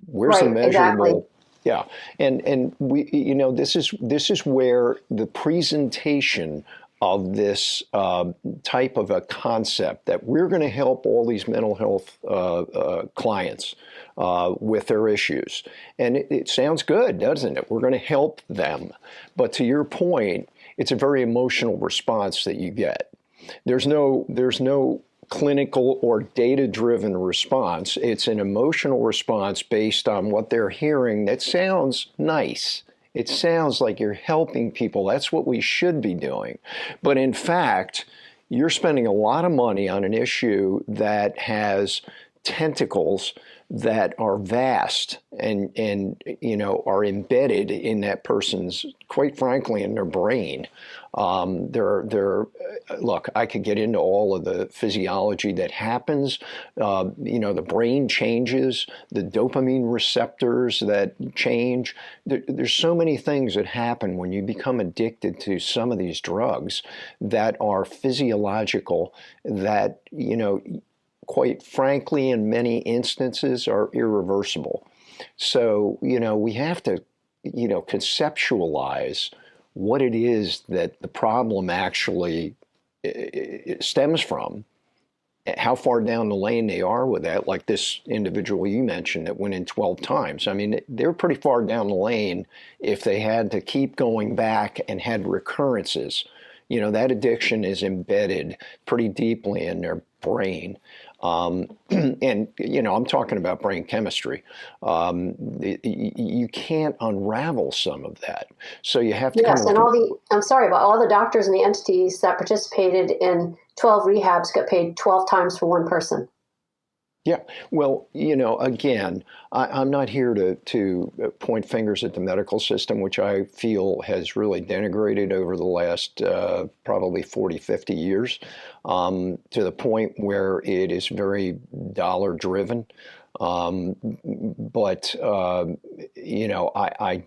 Where's the measurable? Exactly. Yeah. And we, this is where the presentation of this type of a concept that we're going to help all these mental health clients with their issues. And it sounds good, doesn't it? We're going to help them. But to your point, it's a very emotional response that you get. There's no clinical or data-driven response. It's an emotional response based on what they're hearing that sounds nice. It sounds like you're helping people. That's what we should be doing. But in fact, you're spending a lot of money on an issue that has tentacles that are vast and are embedded in that person's, quite frankly, in their brain. Look, I could get into all of the physiology that happens. The brain changes, the dopamine receptors that change. There's so many things that happen when you become addicted to some of these drugs that are physiological that, quite frankly, in many instances are irreversible. So, we have to, conceptualize what it is that the problem actually stems from, how far down the lane they are with that, like this individual you mentioned that went in 12 times. I mean, they're pretty far down the lane if they had to keep going back and had recurrences. That addiction is embedded pretty deeply in their brain. And, I'm talking about brain chemistry. You can't unravel some of that. So you have to I'm sorry, but all the doctors and the entities that participated in 12 rehabs got paid 12 times for one person. Yeah. Well, again, I'm not here to point fingers at the medical system, which I feel has really denigrated over the last probably 40, 50 years, to the point where it is very dollar driven. But I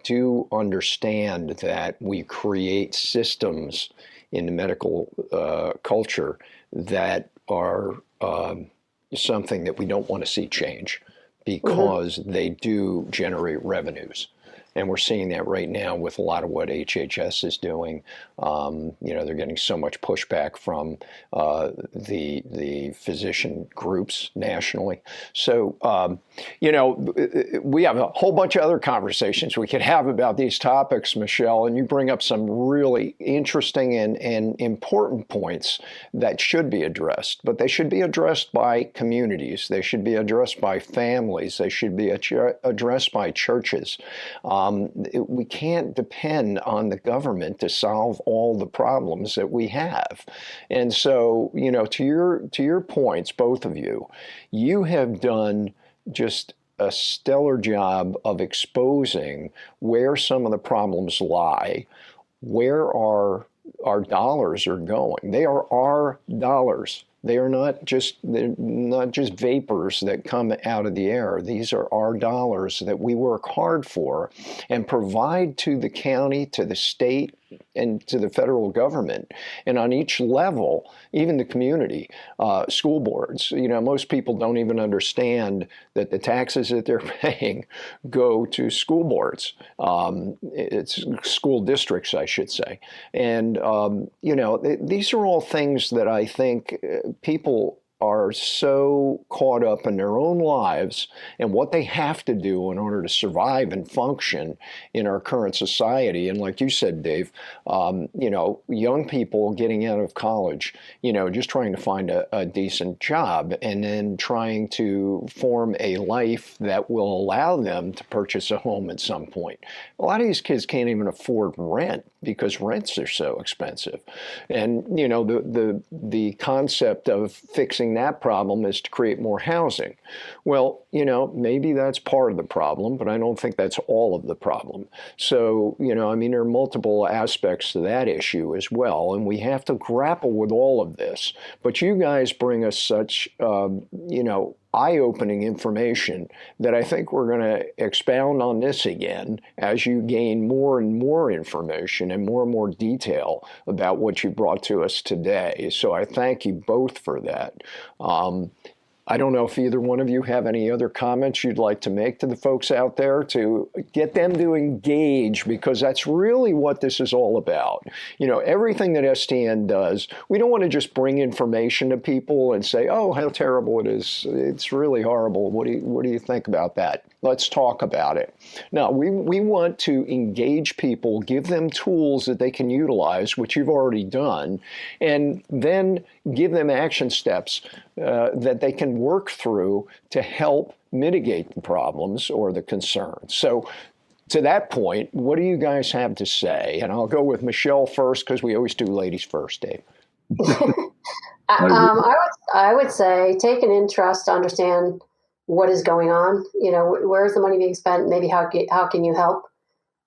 do understand that we create systems in the medical culture that are something that we don't want to see change because they do generate revenues. And we're seeing that right now with a lot of what HHS is doing. They're getting so much pushback from the physician groups nationally. So, we have a whole bunch of other conversations we could have about these topics, Michelle, and you bring up some really interesting and important points that should be addressed. But they should be addressed by communities. They should be addressed by families. They should be addressed by churches. We can't depend on the government to solve all the problems that we have. And so, to your points, both of you, you have done just a stellar job of exposing where some of the problems lie, where our dollars are going. They are our dollars. They're not just vapors that come out of the air. These are our dollars that we work hard for and provide to the county, to the state, and to the federal government. And on each level, even the community, school boards, most people don't even understand that the taxes that they're paying go to school boards. It's school districts, I should say. And, these are all things that I think people are so caught up in their own lives and what they have to do in order to survive and function in our current society. And like you said, Dave, young people getting out of college, just trying to find a decent job and then trying to form a life that will allow them to purchase a home at some point. A lot of these kids can't even afford rent because rents are so expensive. And, the concept of fixing fixing that problem is to create more housing. Well, maybe that's part of the problem, but I don't think that's all of the problem. So, there are multiple aspects to that issue as well, and we have to grapple with all of this. But you guys bring us such, eye-opening information that I think we're going to expound on this again as you gain more and more information and more detail about what you brought to us today. So I thank you both for that. I don't know if either one of you have any other comments you'd like to make to the folks out there to get them to engage, because that's really what this is all about. Everything that STN does, we don't want to just bring information to people and say, oh, how terrible it is. It's really horrible. What do you think about that? Let's talk about it. No, we want to engage people, give them tools that they can utilize, which you've already done, and then give them action steps that they can work through to help mitigate the problems or the concerns. So to that point, what do you guys have to say? And I'll go with Michelle first, because we always do ladies first, Dave. I would say take an interest to understand what is going on. Where's the money being spent? Maybe how can you help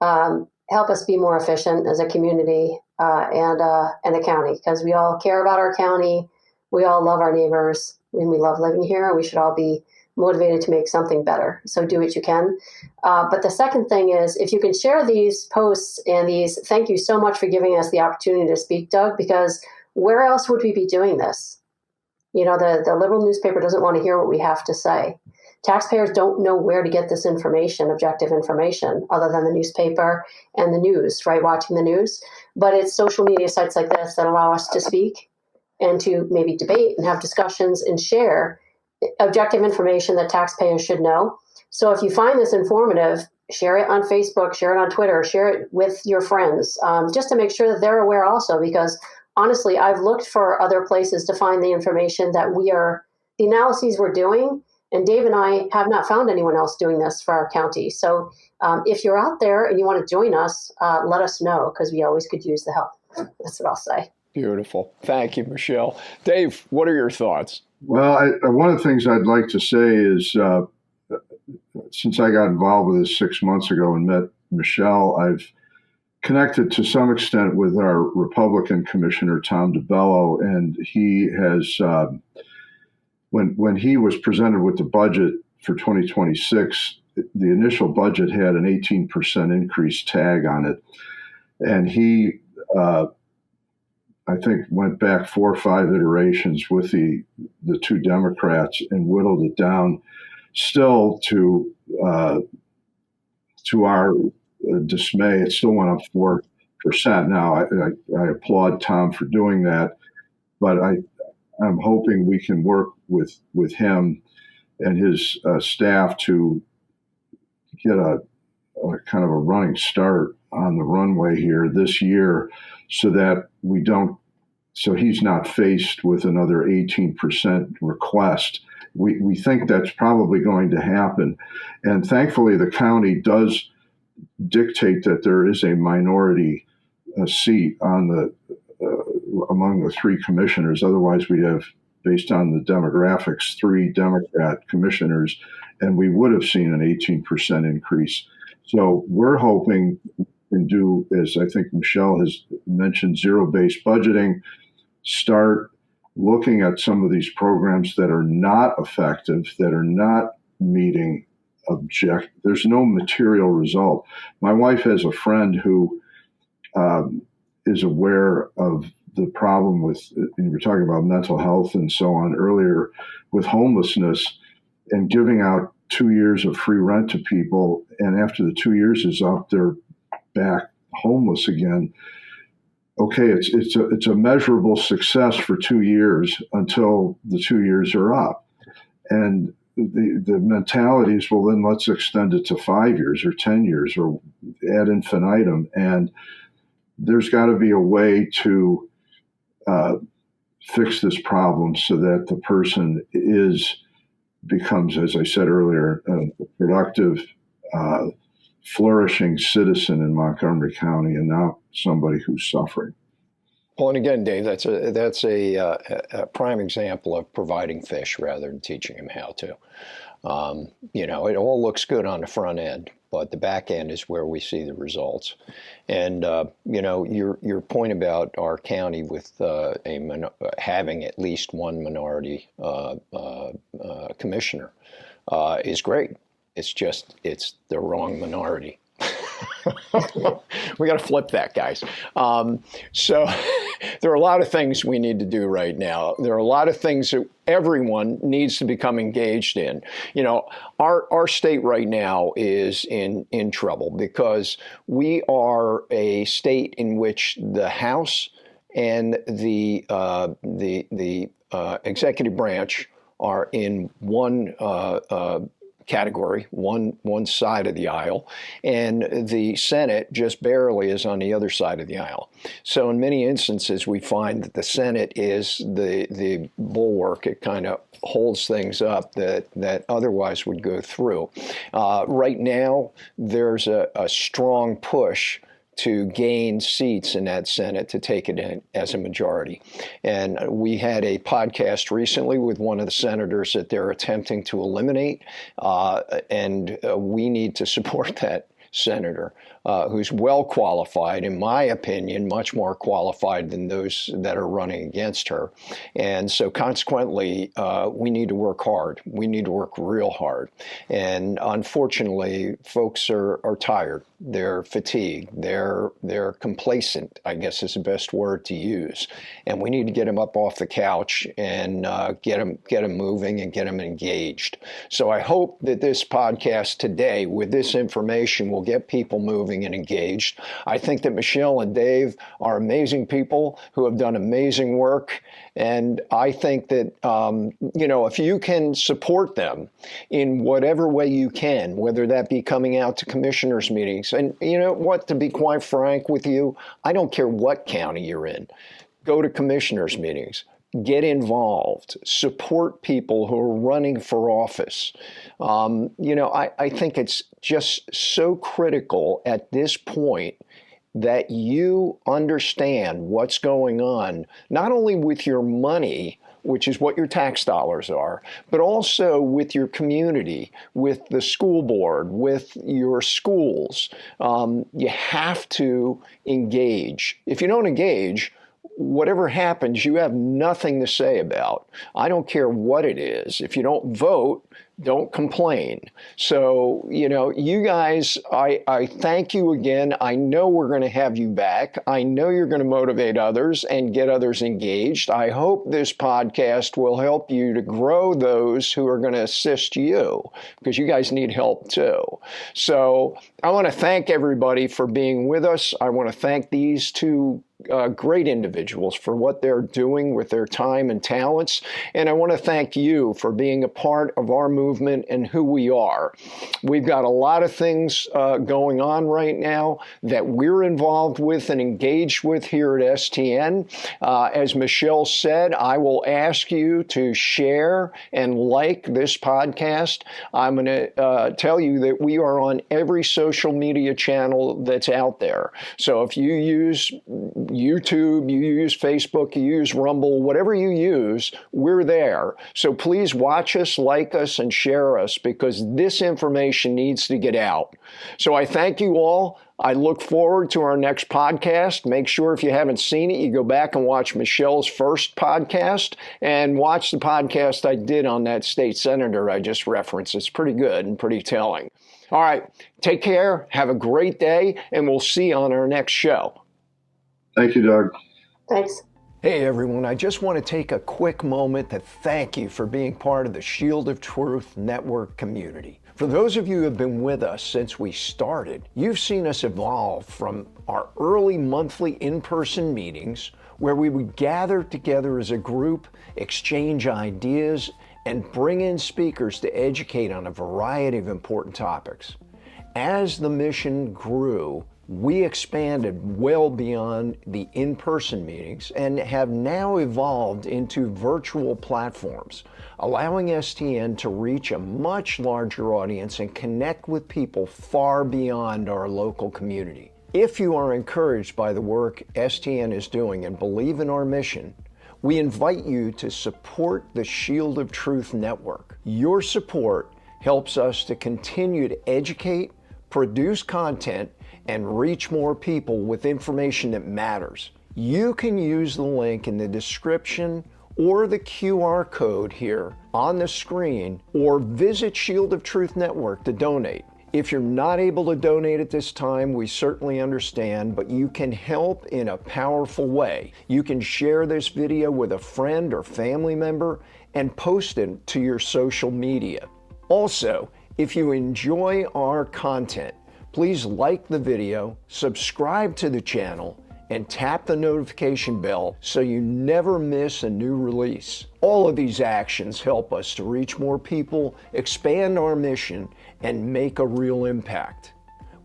us be more efficient as a community and a county, because we all care about our county. We all love our neighbors, and we love living here, and we should all be motivated to make something better. So do what you can. But the second thing is, if you can share these posts and thank you so much for giving us the opportunity to speak, Doug, because where else would we be doing this? The liberal newspaper doesn't want to hear what we have to say. Taxpayers don't know where to get this information, objective information, other than the newspaper and the news, right? Watching the news. But it's social media sites like this that allow us to speak and to maybe debate and have discussions and share objective information that taxpayers should know. So if you find this informative, share it on Facebook, share it on Twitter, share it with your friends, just to make sure that they're aware also, because honestly, I've looked for other places to find the information that the analyses we're doing, and Dave and I have not found anyone else doing this for our county. So if you're out there and you want to join us, let us know, because we always could use the help. That's what I'll say. Beautiful. Thank you, Michelle. Dave, what are your thoughts? Well, one of the things I'd like to say is, since I got involved with this 6 months ago and met Michelle, I've connected to some extent with our Republican Commissioner, Tom DeBello, and he has, when he was presented with the budget for 2026, the initial budget had an 18% increase tag on it. And he, I think, went back 4 or 5 iterations with the two Democrats and whittled it down, still to our dismay. It still went up 4%. Now, I applaud Tom for doing that, but I'm hoping we can work with him and his staff to get a kind of a running start on the runway here this year, so that he's not faced with another 18% request. We think that's probably going to happen. And thankfully, the county does dictate that there is a minority seat on among the 3 commissioners. Otherwise, we'd have, based on the demographics, 3 Democrat commissioners, and we would have seen an 18% increase. So we're hoping and do, as I think Michelle has mentioned, zero-based budgeting, start looking at some of these programs that are not effective, that are not meeting there's no material result. My wife has a friend who is aware of the problem with, and we're talking about mental health and so on earlier, with homelessness, and giving out 2 years of free rent to people, and after the 2 years is up, they're back homeless again. Okay, it's a measurable success for 2 years until the 2 years are up, and the mentality is, well, then let's extend it to 5 years or 10 years or ad infinitum, and there's got to be a way to fix this problem so that the person becomes, as I said earlier, a productive, flourishing citizen in Montgomery County, and not somebody who's suffering. Well, and again, Dave, that's a prime example of providing fish rather than teaching them how to. It all looks good on the front end, but the back end is where we see the results. And your point about our county with having at least one minority commissioner is great. It's the wrong minority. We got to flip that, guys. So there are a lot of things we need to do right now. There are a lot of things that everyone needs to become engaged in. Our state right now is in trouble because we are a state in which the House and the executive branch are in one category, one side of the aisle, and the Senate just barely is on the other side of the aisle. So in many instances, we find that the Senate is the bulwark. It kind of holds things up that otherwise would go through. Right now, there's a strong push to gain seats in that Senate to take it in as a majority. And we had a podcast recently with one of the senators that they're attempting to eliminate, and we need to support that senator who's well qualified, in my opinion, much more qualified than those that are running against her. And so consequently, we need to work hard. We need to work real hard. And unfortunately, folks are tired. They're fatigued. They're complacent, I guess is the best word to use. And we need to get them up off the couch and get them moving and get them engaged. So I hope that this podcast today, with this information, will get people moving and engaged. I think that Michelle and Dave are amazing people who have done amazing work. And I think that, if you can support them in whatever way you can, whether that be coming out to commissioners' meetings, and you know what, to be quite frank with you, I don't care what county you're in. Go to commissioners' meetings. Get involved, support people who are running for office. I think it's just so critical at this point that you understand what's going on, not only with your money, which is what your tax dollars are, but also with your community, with the school board, with your schools. You have to engage. If you don't engage, whatever happens, you have nothing to say about. I don't care what it is. If you don't vote, don't complain. So, you guys, I thank you again. I know we're going to have you back. I know you're going to motivate others and get others engaged. I hope this podcast will help you to grow those who are going to assist you, because you guys need help too. So I want to thank everybody for being with us. I want to thank these two great individuals for what they're doing with their time and talents. And I want to thank you for being a part of our movement and who we are. We've got a lot of things going on right now that we're involved with and engaged with here at STN. As Michelle said, I will ask you to share and like this podcast. I'm going to tell you that we are on every social media channel that's out there. So if you use YouTube, you use Facebook, you use Rumble, whatever you use, we're there. So please watch us, like us, and share us, because this information needs to get out. So I thank you all. I look forward to our next podcast. Make sure if you haven't seen it, you go back and watch Michelle's first podcast and watch the podcast I did on that state senator I just referenced. It's pretty good and pretty telling. All right, take care, have a great day, and we'll see you on our next show. Thank you, Doug. Thanks. Hey everyone, I just want to take a quick moment to thank you for being part of the Shield of Truth Network community. For those of you who have been with us since we started, you've seen us evolve from our early monthly in-person meetings, where we would gather together as a group, exchange ideas, and bring in speakers to educate on a variety of important topics. As the mission grew, we expanded well beyond the in-person meetings and have now evolved into virtual platforms, allowing STN to reach a much larger audience and connect with people far beyond our local community. If you are encouraged by the work STN is doing and believe in our mission, we invite you to support the Shield of Truth Network. Your support helps us to continue to educate, produce content, and reach more people with information that matters. You can use the link in the description or the QR code here on the screen, or visit Shield of Truth Network to donate. If you're not able to donate at this time, we certainly understand, but you can help in a powerful way. You can share this video with a friend or family member and post it to your social media. Also, if you enjoy our content, please like the video, subscribe to the channel, and tap the notification bell so you never miss a new release. All of these actions help us to reach more people, expand our mission, and make a real impact.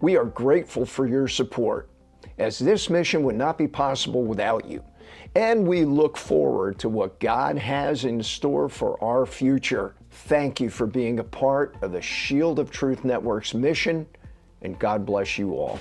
We are grateful for your support, as this mission would not be possible without you. And we look forward to what God has in store for our future. Thank you for being a part of the Shield of Truth Network's mission, and God bless you all.